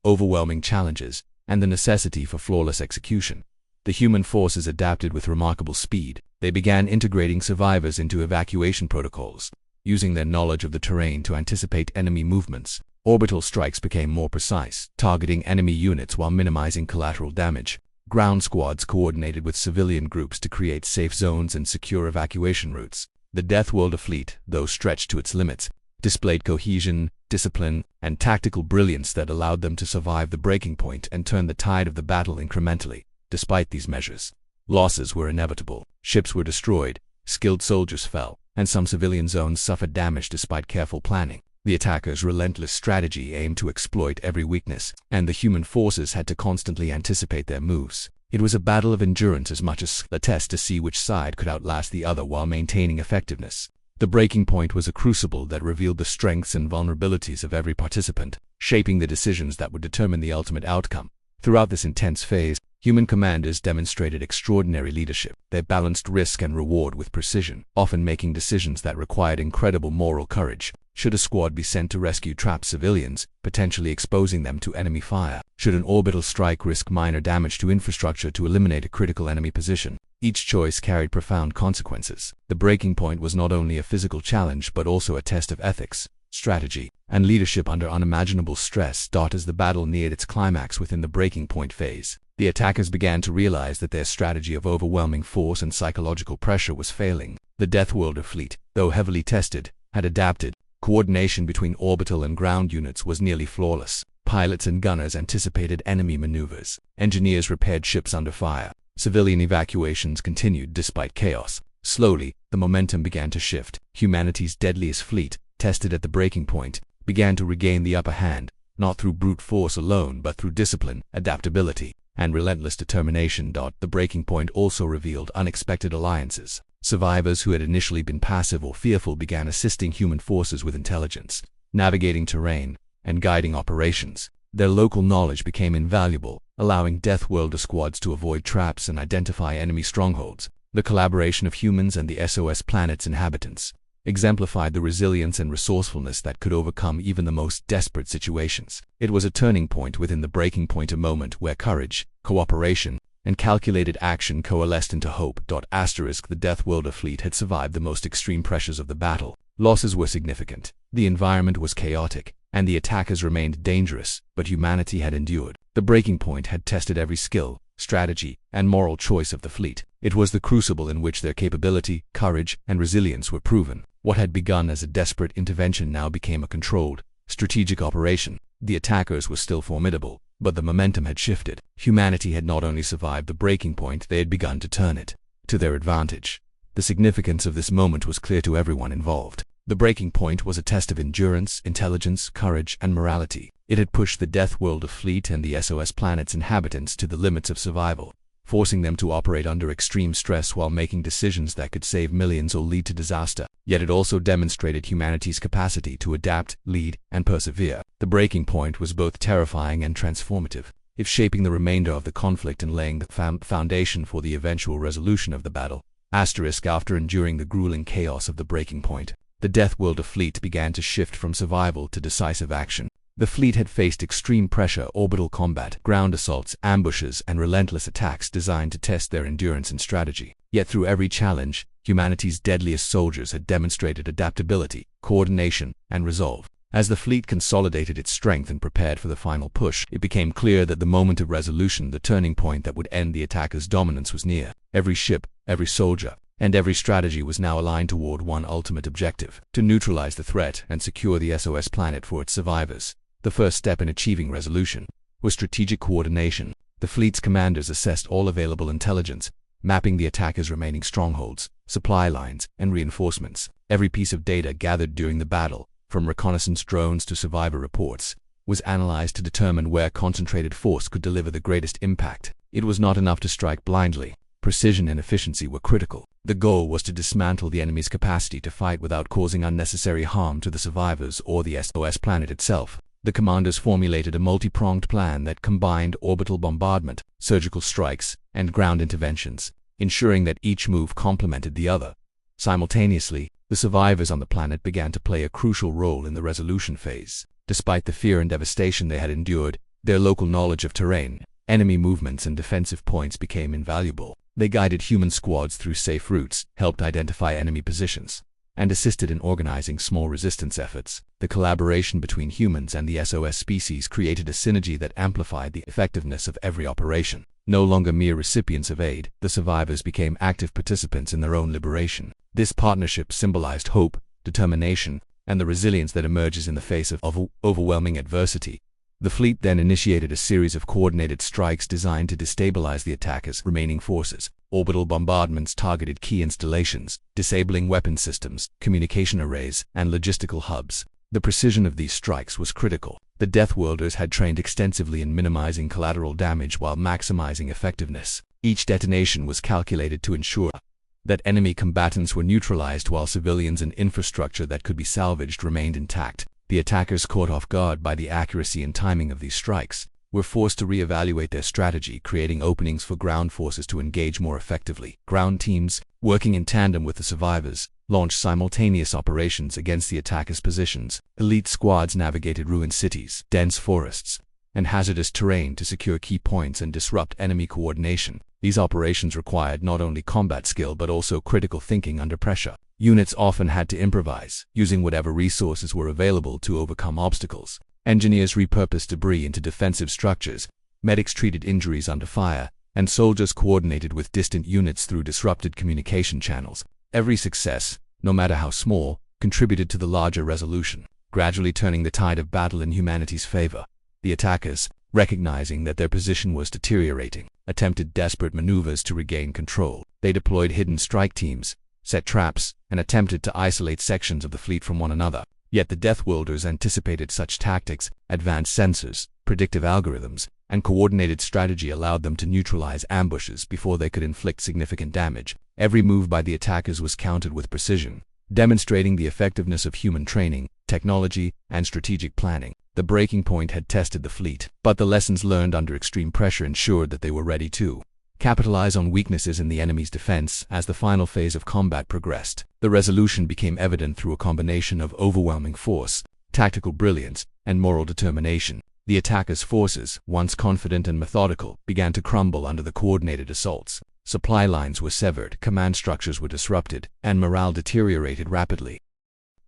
overwhelming challenges, and the necessity for flawless execution. The human forces adapted with remarkable speed. They began integrating survivors into evacuation protocols, using their knowledge of the terrain to anticipate enemy movements. Orbital strikes became more precise, targeting enemy units while minimizing collateral damage. Ground squads coordinated with civilian groups to create safe zones and secure evacuation routes. The Deathworlder fleet, though stretched to its limits, displayed cohesion, discipline, and tactical brilliance that allowed them to survive the breaking point and turn the tide of the battle incrementally. Despite these measures, losses were inevitable. Ships were destroyed, skilled soldiers fell, and some civilian zones suffered damage despite careful planning. The attackers' relentless strategy aimed to exploit every weakness, and the human forces had to constantly anticipate their moves. It was a battle of endurance as much as a test to see which side could outlast the other while maintaining effectiveness. The breaking point was a crucible that revealed the strengths and vulnerabilities of every participant, shaping the decisions that would determine the ultimate outcome. Throughout this intense phase, human commanders demonstrated extraordinary leadership. They balanced risk and reward with precision, often making decisions that required incredible moral courage. Should a squad be sent to rescue trapped civilians, potentially exposing them to enemy fire? Should an orbital strike risk minor damage to infrastructure to eliminate a critical enemy position? Each choice carried profound consequences. The breaking point was not only a physical challenge but also a test of ethics, strategy, and leadership under unimaginable stress. As the battle neared its climax within the breaking point phase, the attackers began to realize that their strategy of overwhelming force and psychological pressure was failing. The Deathworld fleet, though heavily tested, had adapted. Coordination between orbital and ground units was nearly flawless. Pilots and gunners anticipated enemy maneuvers. Engineers repaired ships under fire. Civilian evacuations continued despite chaos. Slowly, the momentum began to shift. Humanity's deadliest fleet, tested at the breaking point, began to regain the upper hand, not through brute force alone but through discipline, adaptability, and relentless determination. The breaking point also revealed unexpected alliances. Survivors who had initially been passive or fearful began assisting human forces with intelligence, navigating terrain, and guiding operations. Their local knowledge became invaluable, allowing Deathworld squads to avoid traps and identify enemy strongholds. The collaboration of humans and the SOS planet's inhabitants exemplified the resilience and resourcefulness that could overcome even the most desperate situations. It was a turning point within the breaking point, a moment where courage, cooperation, and calculated action coalesced into hope. The Deathworld fleet had survived the most extreme pressures of the battle. Losses were significant, the environment was chaotic, and the attackers remained dangerous, but humanity had endured. The breaking point had tested every skill, strategy, and moral choice of the fleet. It was the crucible in which their capability, courage, and resilience were proven. What had begun as a desperate intervention now became a controlled, strategic operation. The attackers were still formidable, but the momentum had shifted. Humanity had not only survived the breaking point, they had begun to turn it to their advantage. The significance of this moment was clear to everyone involved. The breaking point was a test of endurance, intelligence, courage, and morality. It had pushed the Deathworld fleet and the SOS planet's inhabitants to the limits of survival, forcing them to operate under extreme stress while making decisions that could save millions or lead to disaster. Yet it also demonstrated humanity's capacity to adapt, lead, and persevere. The breaking point was both terrifying and transformative, if shaping the remainder of the conflict and laying the foundation for the eventual resolution of the battle. After enduring the grueling chaos of the breaking point, the Deathworld fleet began to shift from survival to decisive action. The fleet had faced extreme pressure, orbital combat, ground assaults, ambushes, and relentless attacks designed to test their endurance and strategy. Yet through every challenge, humanity's deadliest soldiers had demonstrated adaptability, coordination, and resolve. As the fleet consolidated its strength and prepared for the final push, it became clear that the moment of resolution, the turning point that would end the attackers' dominance, was near. Every ship, every soldier, and every strategy was now aligned toward one ultimate objective: to neutralize the threat and secure the SOS planet for its survivors. The first step in achieving resolution was strategic coordination. The fleet's commanders assessed all available intelligence, mapping the attackers' remaining strongholds, supply lines, and reinforcements. Every piece of data gathered during the battle, from reconnaissance drones to survivor reports, was analyzed to determine where concentrated force could deliver the greatest impact. It was not enough to strike blindly. Precision and efficiency were critical. The goal was to dismantle the enemy's capacity to fight without causing unnecessary harm to the survivors or the SOS planet itself. The commanders formulated a multi-pronged plan that combined orbital bombardment, surgical strikes, and ground interventions, ensuring that each move complemented the other. Simultaneously, the survivors on the planet began to play a crucial role in the resolution phase. Despite the fear and devastation they had endured, their local knowledge of terrain, enemy movements, and defensive points became invaluable. They guided human squads through safe routes, helped identify enemy positions, and assisted in organizing small resistance efforts. The collaboration between humans and the SOS species created a synergy that amplified the effectiveness of every operation. No longer mere recipients of aid, the survivors became active participants in their own liberation. This partnership symbolized hope, determination, and the resilience that emerges in the face of overwhelming adversity. The fleet then initiated a series of coordinated strikes designed to destabilize the attackers' remaining forces. Orbital bombardments targeted key installations, disabling weapon systems, communication arrays, and logistical hubs. The precision of these strikes was critical. The Deathworlders had trained extensively in minimizing collateral damage while maximizing effectiveness. Each detonation was calculated to ensure that enemy combatants were neutralized while civilians and infrastructure that could be salvaged remained intact. The attackers, caught off guard by the accuracy and timing of these strikes, were forced to re-evaluate their strategy, creating openings for ground forces to engage more effectively. Ground teams, working in tandem with the survivors, launched simultaneous operations against the attackers' positions. Elite squads navigated ruined cities, dense forests, and hazardous terrain to secure key points and disrupt enemy coordination. These operations required not only combat skill but also critical thinking under pressure. Units often had to improvise, using whatever resources were available to overcome obstacles. Engineers repurposed debris into defensive structures, medics treated injuries under fire, and soldiers coordinated with distant units through disrupted communication channels. Every success, no matter how small, contributed to the larger resolution, gradually turning the tide of battle in humanity's favor. The attackers, recognizing that their position was deteriorating, attempted desperate maneuvers to regain control. They deployed hidden strike teams, set traps, and attempted to isolate sections of the fleet from one another. Yet the Deathworlders anticipated such tactics. Advanced sensors, predictive algorithms, and coordinated strategy allowed them to neutralize ambushes before they could inflict significant damage. Every move by the attackers was countered with precision, demonstrating the effectiveness of human training, technology, and strategic planning. The breaking point had tested the fleet, but the lessons learned under extreme pressure ensured that they were ready to capitalize on weaknesses in the enemy's defense. As the final phase of combat progressed, the resolution became evident through a combination of overwhelming force, tactical brilliance, and moral determination. The attackers' forces, once confident and methodical, began to crumble under the coordinated assaults. Supply lines were severed, command structures were disrupted, and morale deteriorated rapidly.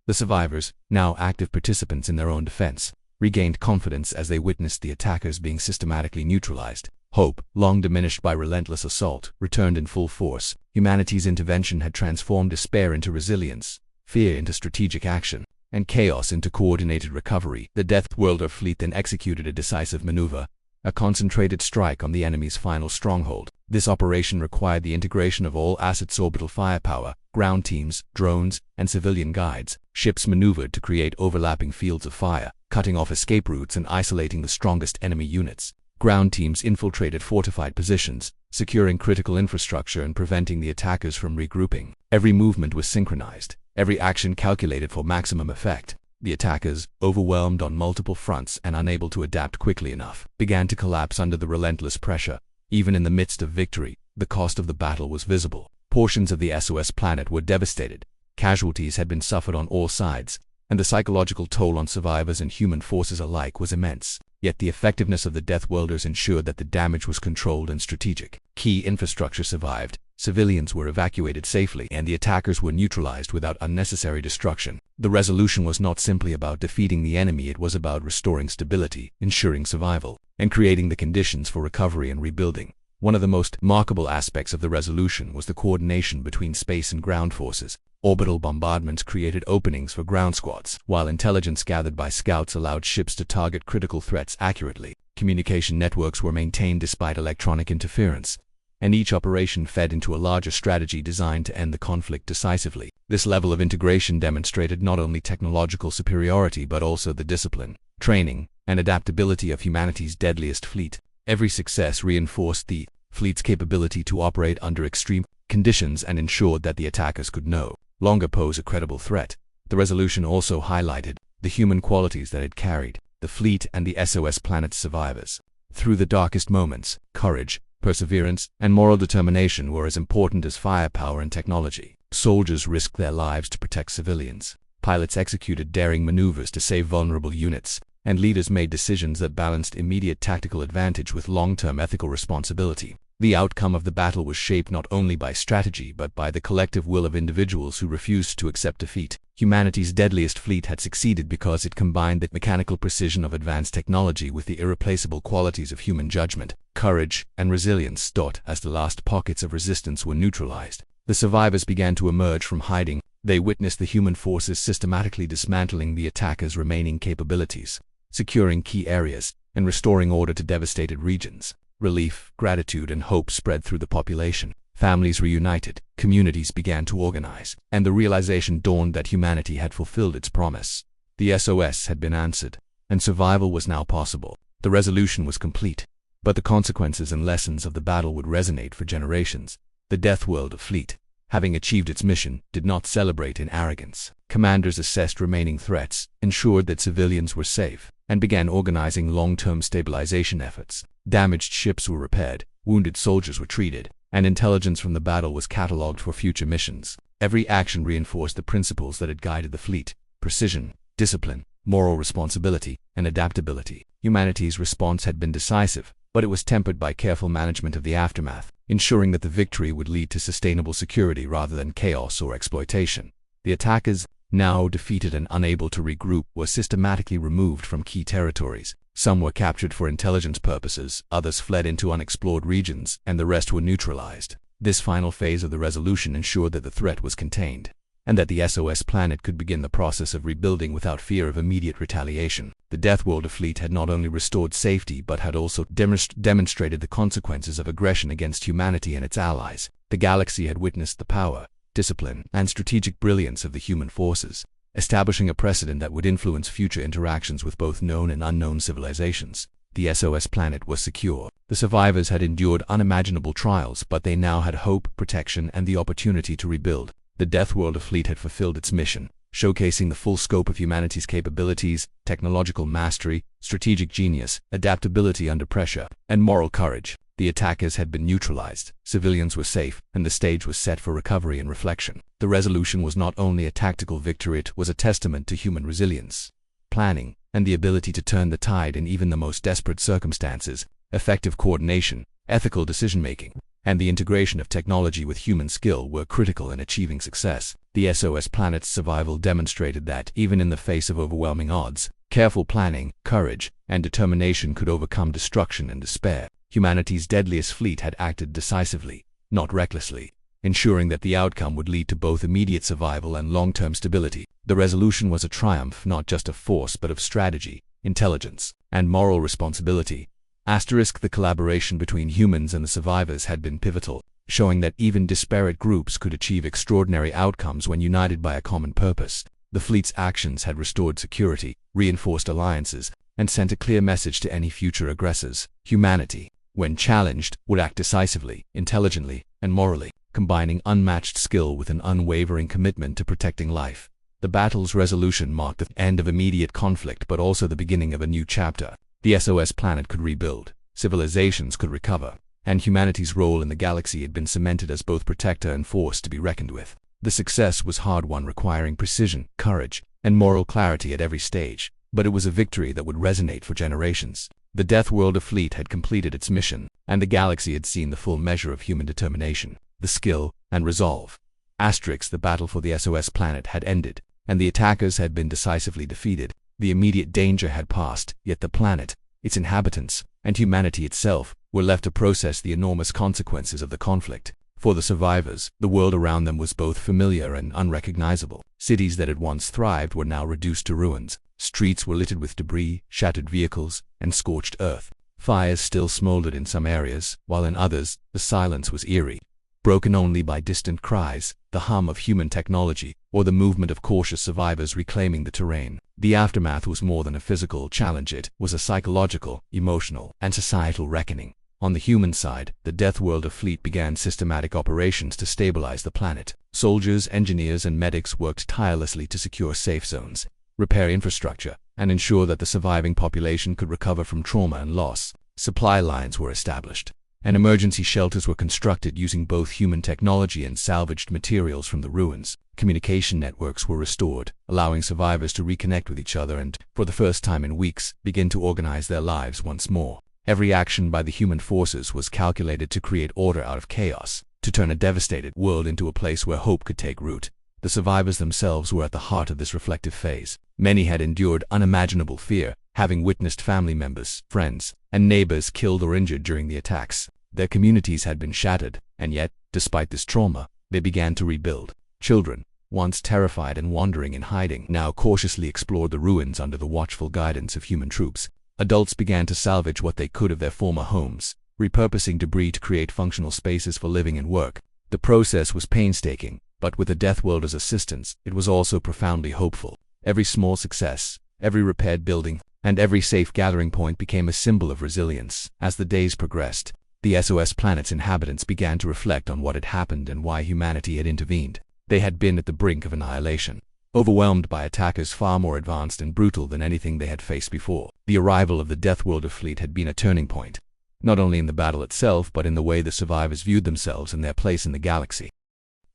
The survivors, now active participants in their own defense, regained confidence as they witnessed the attackers being systematically neutralized. Hope, long diminished by relentless assault, returned in full force. Humanity's intervention had transformed despair into resilience, fear into strategic action, and chaos into coordinated recovery. The Deathworlder fleet then executed a decisive maneuver, a concentrated strike on the enemy's final stronghold. This operation required the integration of all assets: orbital firepower, ground teams, drones, and civilian guides. Ships maneuvered to create overlapping fields of fire, cutting off escape routes and isolating the strongest enemy units. Ground teams infiltrated fortified positions, securing critical infrastructure and preventing the attackers from regrouping. Every movement was synchronized, every action calculated for maximum effect. The attackers, overwhelmed on multiple fronts and unable to adapt quickly enough, began to collapse under the relentless pressure. Even in the midst of victory, the cost of the battle was visible. Portions of the SOS planet were devastated. Casualties had been suffered on all sides, and the psychological toll on survivors and human forces alike was immense. Yet the effectiveness of the Deathworlders ensured that the damage was controlled and strategic. Key infrastructure survived, civilians were evacuated safely, and the attackers were neutralized without unnecessary destruction. The resolution was not simply about defeating the enemy, it was about restoring stability, ensuring survival, and creating the conditions for recovery and rebuilding. One of the most remarkable aspects of the resolution was the coordination between space and ground forces. Orbital bombardments created openings for ground squads, while intelligence gathered by scouts allowed ships to target critical threats accurately. Communication networks were maintained despite electronic interference, and each operation fed into a larger strategy designed to end the conflict decisively. This level of integration demonstrated not only technological superiority but also the discipline, training, and adaptability of humanity's deadliest fleet. Every success reinforced the fleet's capability to operate under extreme conditions and ensured that the attackers could no longer pose a credible threat. The resolution also highlighted the human qualities that had carried the fleet and the SOS planet's survivors. Through the darkest moments, courage, perseverance, and moral determination were as important as firepower and technology. Soldiers risked their lives to protect civilians. Pilots executed daring maneuvers to save vulnerable units, and leaders made decisions that balanced immediate tactical advantage with long-term ethical responsibility. The outcome of the battle was shaped not only by strategy but by the collective will of individuals who refused to accept defeat. Humanity's deadliest fleet had succeeded because it combined the mechanical precision of advanced technology with the irreplaceable qualities of human judgment, courage, and resilience. As the last pockets of resistance were neutralized, the survivors began to emerge from hiding, They witnessed the human forces systematically dismantling the attackers' remaining capabilities, securing key areas, and restoring order to devastated regions. Relief, gratitude, and hope spread through the population. Families reunited, communities began to organize, and the realization dawned that humanity had fulfilled its promise. The SOS had been answered, and survival was now possible. The resolution was complete, but the consequences and lessons of the battle would resonate for generations. The Death World Fleet, having achieved its mission, did not celebrate in arrogance. Commanders assessed remaining threats, ensured that civilians were safe, and began organizing long-term stabilization efforts. Damaged ships were repaired, wounded soldiers were treated, and intelligence from the battle was catalogued for future missions. Every action reinforced the principles that had guided the fleet: precision, discipline, moral responsibility, and adaptability. Humanity's response had been decisive, but it was tempered by careful management of the aftermath, ensuring that the victory would lead to sustainable security rather than chaos or exploitation. The attackers, now defeated and unable to regroup, were systematically removed from key territories. Some were captured for intelligence purposes, others fled into unexplored regions, and the rest were neutralized. This final phase of the resolution ensured that the threat was contained, and that the SOS planet could begin the process of rebuilding without fear of immediate retaliation. The Death World Fleet had not only restored safety but had also demonstrated the consequences of aggression against humanity and its allies. The galaxy had witnessed the power, discipline, and strategic brilliance of the human forces, establishing a precedent that would influence future interactions with both known and unknown civilizations. The SOS planet was secure. The survivors had endured unimaginable trials, but they now had hope, protection, and the opportunity to rebuild. The Death World Fleet had fulfilled its mission, showcasing the full scope of humanity's capabilities: technological mastery, strategic genius, adaptability under pressure, and moral courage. The attackers had been neutralized, civilians were safe, and the stage was set for recovery and reflection. The resolution was not only a tactical victory, it was a testament to human resilience, planning, and the ability to turn the tide in even the most desperate circumstances. Effective coordination, ethical decision-making, and the integration of technology with human skill were critical in achieving success. The SOS planet's survival demonstrated that, even in the face of overwhelming odds, careful planning, courage, and determination could overcome destruction and despair. Humanity's deadliest fleet had acted decisively, not recklessly, ensuring that the outcome would lead to both immediate survival and long-term stability. The resolution was a triumph not just of force but of strategy, intelligence, and moral responsibility. The collaboration between humans and the survivors had been pivotal, showing that even disparate groups could achieve extraordinary outcomes when united by a common purpose. The fleet's actions had restored security, reinforced alliances, and sent a clear message to any future aggressors. Humanity, when challenged, would act decisively, intelligently, and morally, combining unmatched skill with an unwavering commitment to protecting life. The battle's resolution marked the end of immediate conflict but also the beginning of a new chapter. The SOS planet could rebuild, civilizations could recover, and humanity's role in the galaxy had been cemented as both protector and force to be reckoned with. The success was hard-won, requiring precision, courage, and moral clarity at every stage, but it was a victory that would resonate for generations. The Death World Fleet had completed its mission, and the galaxy had seen the full measure of human determination, the skill, and resolve. The battle for the SOS planet had ended, and the attackers had been decisively defeated. The immediate danger had passed, yet the planet, its inhabitants, and humanity itself were left to process the enormous consequences of the conflict. For the survivors, the world around them was both familiar and unrecognizable. Cities that had once thrived were now reduced to ruins. Streets were littered with debris, shattered vehicles, and scorched earth. Fires still smoldered in some areas, while in others, the silence was eerie, broken only by distant cries, the hum of human technology, or the movement of cautious survivors reclaiming the terrain. The aftermath was more than a physical challenge, it was a psychological, emotional, and societal reckoning. On the human side, the Death World Fleet began systematic operations to stabilize the planet. Soldiers, engineers, and medics worked tirelessly to secure safe zones, repair infrastructure, and ensure that the surviving population could recover from trauma and loss. Supply lines were established, and emergency shelters were constructed using both human technology and salvaged materials from the ruins. Communication networks were restored, allowing survivors to reconnect with each other and, for the first time in weeks, begin to organize their lives once more. Every action by the human forces was calculated to create order out of chaos, to turn a devastated world into a place where hope could take root. The survivors themselves were at the heart of this reflective phase. Many had endured unimaginable fear, having witnessed family members, friends, and neighbors killed or injured during the attacks. Their communities had been shattered, and yet, despite this trauma, they began to rebuild. Children, once terrified and wandering in hiding, now cautiously explored the ruins under the watchful guidance of human troops. Adults began to salvage what they could of their former homes, repurposing debris to create functional spaces for living and work. The process was painstaking, but with the Deathworld as assistance, it was also profoundly hopeful. Every small success, every repaired building, and every safe gathering point became a symbol of resilience. As the days progressed, the SOS planet's inhabitants began to reflect on what had happened and why humanity had intervened. They had been at the brink of annihilation, overwhelmed by attackers far more advanced and brutal than anything they had faced before. The arrival of the Deathworld fleet had been a turning point, not only in the battle itself but in the way the survivors viewed themselves and their place in the galaxy.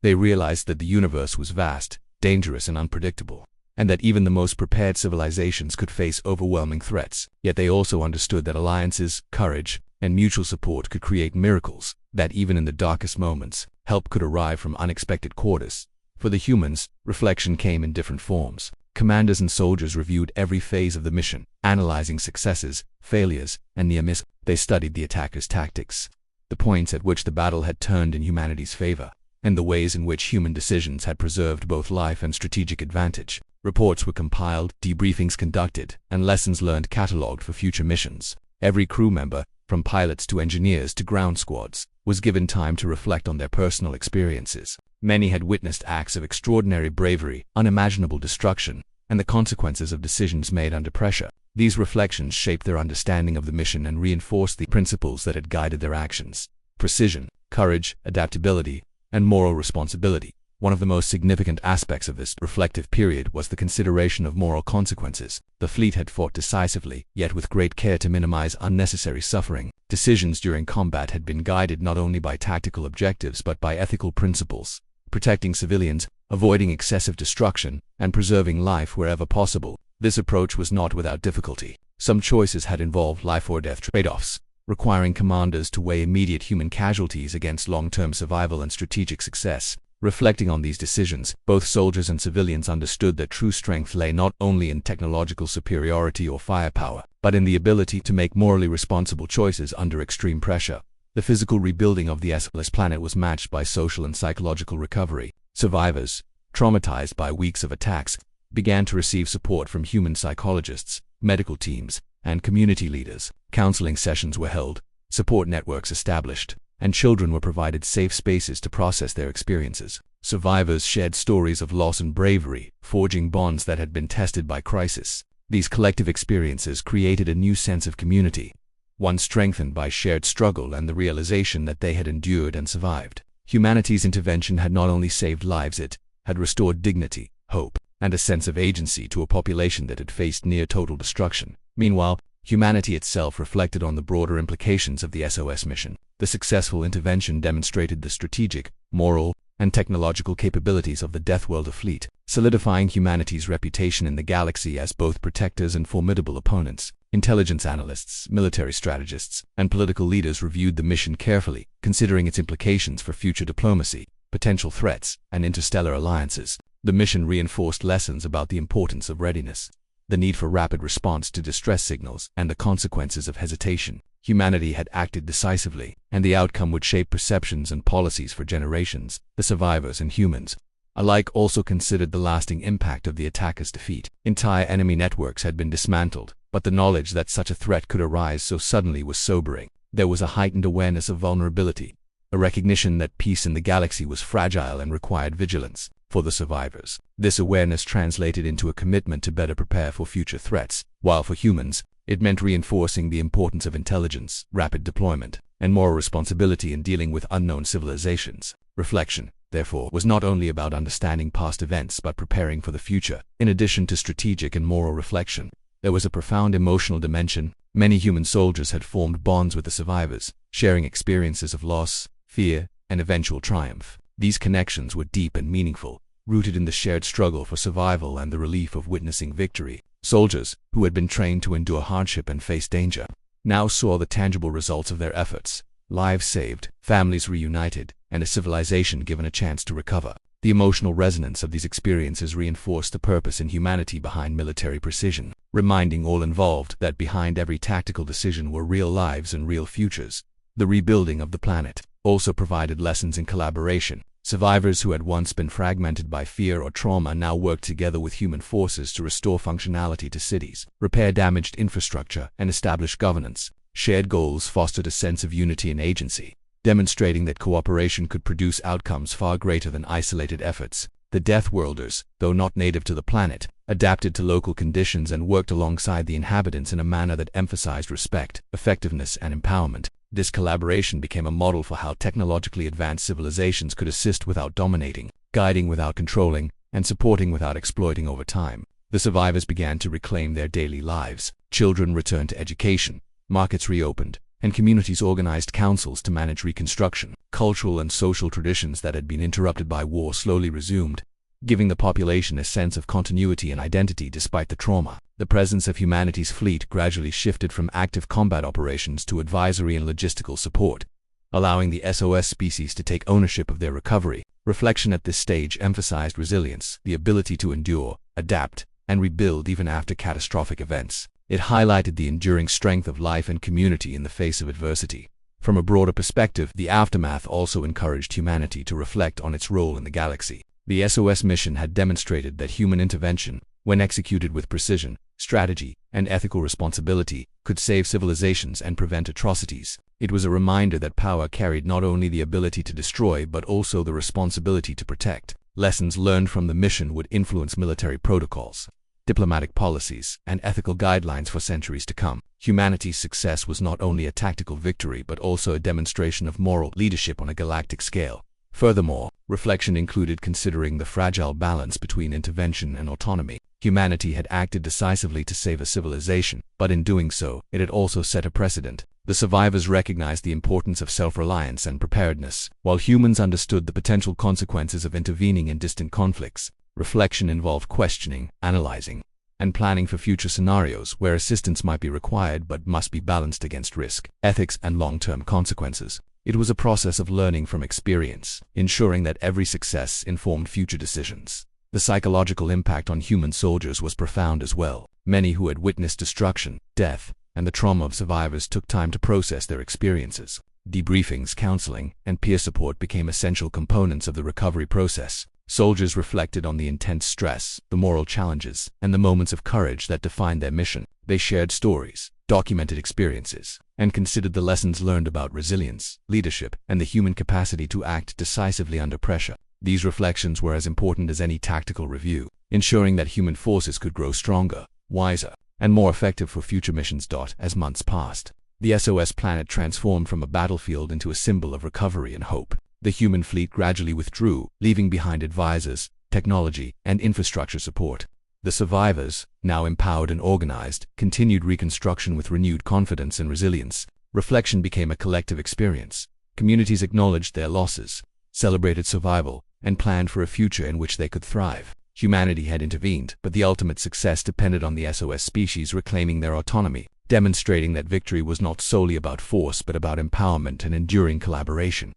They realized that the universe was vast, dangerous, and unpredictable, and that even the most prepared civilizations could face overwhelming threats. Yet they also understood that alliances, courage, and mutual support could create miracles, that even in the darkest moments, help could arrive from unexpected quarters. For the humans, reflection came in different forms. Commanders and soldiers reviewed every phase of the mission, analyzing successes, failures, and near miss. They studied the attackers' tactics, the points at which the battle had turned in humanity's favor, and the ways in which human decisions had preserved both life and strategic advantage. Reports were compiled, debriefings conducted, and lessons learned catalogued for future missions. Every crew member, from pilots to engineers to ground squads, was given time to reflect on their personal experiences. Many had witnessed acts of extraordinary bravery, unimaginable destruction, and the consequences of decisions made under pressure. These reflections shaped their understanding of the mission and reinforced the principles that had guided their actions: precision, courage, adaptability, and moral responsibility. One of the most significant aspects of this reflective period was the consideration of moral consequences. The fleet had fought decisively, yet with great care to minimize unnecessary suffering. Decisions during combat had been guided not only by tactical objectives but by ethical principles, protecting civilians, avoiding excessive destruction, and preserving life wherever possible. This approach was not without difficulty. Some choices had involved life or death trade-offs, requiring commanders to weigh immediate human casualties against long-term survival and strategic success. Reflecting on these decisions, both soldiers and civilians understood that true strength lay not only in technological superiority or firepower, but in the ability to make morally responsible choices under extreme pressure. The physical rebuilding of the SOS planet was matched by social and psychological recovery. Survivors, traumatized by weeks of attacks, began to receive support from human psychologists, medical teams, and community leaders. Counseling sessions were held, support networks established, and children were provided safe spaces to process their experiences. Survivors shared stories of loss and bravery, forging bonds that had been tested by crisis. These collective experiences created a new sense of community, one strengthened by shared struggle and the realization that they had endured and survived. Humanity's intervention had not only saved lives, it had restored dignity, hope, and a sense of agency to a population that had faced near total destruction. Meanwhile, humanity itself reflected on the broader implications of the SOS mission. The successful intervention demonstrated the strategic, moral, and technological capabilities of the Deathworld fleet, solidifying humanity's reputation in the galaxy as both protectors and formidable opponents. Intelligence analysts, military strategists, and political leaders reviewed the mission carefully, considering its implications for future diplomacy, potential threats, and interstellar alliances. The mission reinforced lessons about the importance of readiness, the need for rapid response to distress signals, and the consequences of hesitation. Humanity had acted decisively, and the outcome would shape perceptions and policies for generations. The survivors and humans alike also considered the lasting impact of the attackers' defeat. Entire enemy networks had been dismantled, but the knowledge that such a threat could arise so suddenly was sobering. There was a heightened awareness of vulnerability, a recognition that peace in the galaxy was fragile and required vigilance. For the survivors, this awareness translated into a commitment to better prepare for future threats, while for humans, it meant reinforcing the importance of intelligence, rapid deployment, and moral responsibility in dealing with unknown civilizations. Reflection, therefore, was not only about understanding past events but preparing for the future. In addition to strategic and moral reflection, there was a profound emotional dimension. Many human soldiers had formed bonds with the survivors, sharing experiences of loss, fear, and eventual triumph. These connections were deep and meaningful, rooted in the shared struggle for survival and the relief of witnessing victory. Soldiers, who had been trained to endure hardship and face danger, now saw the tangible results of their efforts: lives saved, families reunited, and a civilization given a chance to recover. The emotional resonance of these experiences reinforced the purpose and humanity behind military precision, reminding all involved that behind every tactical decision were real lives and real futures. The rebuilding of the planet also provided lessons in collaboration. Survivors who had once been fragmented by fear or trauma now worked together with human forces to restore functionality to cities, repair damaged infrastructure, and establish governance. Shared goals fostered a sense of unity and agency, demonstrating that cooperation could produce outcomes far greater than isolated efforts. The Death Worlders, though not native to the planet, adapted to local conditions and worked alongside the inhabitants in a manner that emphasized respect, effectiveness, and empowerment. This collaboration became a model for how technologically advanced civilizations could assist without dominating, guiding without controlling, and supporting without exploiting over time. The survivors began to reclaim their daily lives. Children returned to education, markets reopened, and communities organized councils to manage reconstruction. Cultural and social traditions that had been interrupted by war slowly resumed, giving the population a sense of continuity and identity despite the trauma. The presence of humanity's fleet gradually shifted from active combat operations to advisory and logistical support, allowing the SOS species to take ownership of their recovery. Reflection at this stage emphasized resilience, the ability to endure, adapt, and rebuild even after catastrophic events. It highlighted the enduring strength of life and community in the face of adversity. From a broader perspective, the aftermath also encouraged humanity to reflect on its role in the galaxy. The SOS mission had demonstrated that human intervention, when executed with precision, strategy, and ethical responsibility, could save civilizations and prevent atrocities. It was a reminder that power carried not only the ability to destroy but also the responsibility to protect. Lessons learned from the mission would influence military protocols, diplomatic policies, and ethical guidelines for centuries to come. Humanity's success was not only a tactical victory but also a demonstration of moral leadership on a galactic scale. Furthermore, reflection included considering the fragile balance between intervention and autonomy. Humanity had acted decisively to save a civilization, but in doing so, it had also set a precedent. The survivors recognized the importance of self-reliance and preparedness, while humans understood the potential consequences of intervening in distant conflicts. Reflection involved questioning, analyzing, and planning for future scenarios where assistance might be required but must be balanced against risk, ethics, and long-term consequences. It was a process of learning from experience, ensuring that every success informed future decisions. The psychological impact on human soldiers was profound as well. Many who had witnessed destruction, death, and the trauma of survivors took time to process their experiences. Debriefings, counseling, and peer support became essential components of the recovery process. Soldiers reflected on the intense stress, the moral challenges, and the moments of courage that defined their mission. They shared stories, documented experiences, and considered the lessons learned about resilience, leadership, and the human capacity to act decisively under pressure. These reflections were as important as any tactical review, ensuring that human forces could grow stronger, wiser, and more effective for future missions. As months passed, the SOS planet transformed from a battlefield into a symbol of recovery and hope. The human fleet gradually withdrew, leaving behind advisors, technology, and infrastructure support. The survivors, now empowered and organized, continued reconstruction with renewed confidence and resilience. Reflection became a collective experience. Communities acknowledged their losses, celebrated survival, and planned for a future in which they could thrive. Humanity had intervened, but the ultimate success depended on the SOS species reclaiming their autonomy, demonstrating that victory was not solely about force but about empowerment and enduring collaboration.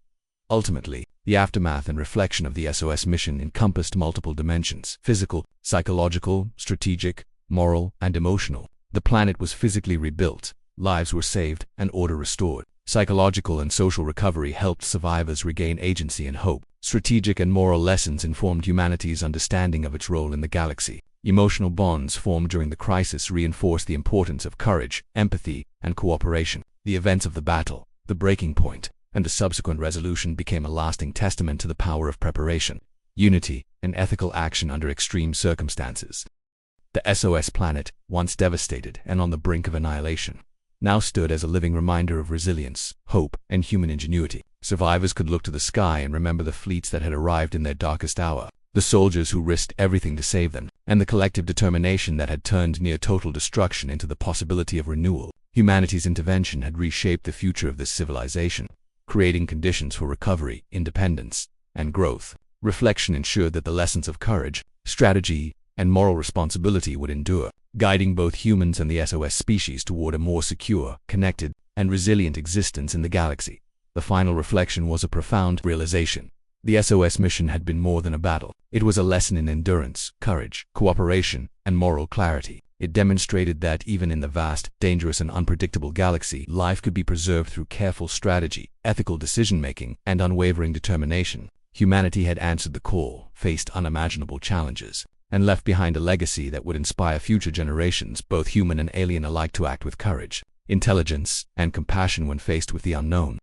Ultimately, the aftermath and reflection of the SOS mission encompassed multiple dimensions: physical, psychological, strategic, moral, and emotional. The planet was physically rebuilt, lives were saved, and order restored. Psychological and social recovery helped survivors regain agency and hope. Strategic and moral lessons informed humanity's understanding of its role in the galaxy. Emotional bonds formed during the crisis reinforced the importance of courage, empathy, and cooperation. The events of the battle, the breaking point, and the subsequent resolution became a lasting testament to the power of preparation, unity, and ethical action under extreme circumstances. The SOS planet, once devastated and on the brink of annihilation, now stood as a living reminder of resilience, hope, and human ingenuity. Survivors could look to the sky and remember the fleets that had arrived in their darkest hour, the soldiers who risked everything to save them, and the collective determination that had turned near total destruction into the possibility of renewal. Humanity's intervention had reshaped the future of this civilization, creating conditions for recovery, independence, and growth. Reflection ensured that the lessons of courage, strategy, and moral responsibility would endure, guiding both humans and the SOS species toward a more secure, connected, and resilient existence in the galaxy. The final reflection was a profound realization. The SOS mission had been more than a battle. It was a lesson in endurance, courage, cooperation, and moral clarity. It demonstrated that even in the vast, dangerous, and unpredictable galaxy, life could be preserved through careful strategy, ethical decision-making, and unwavering determination. Humanity had answered the call, faced unimaginable challenges, and left behind a legacy that would inspire future generations, both human and alien alike, to act with courage, intelligence, and compassion when faced with the unknown.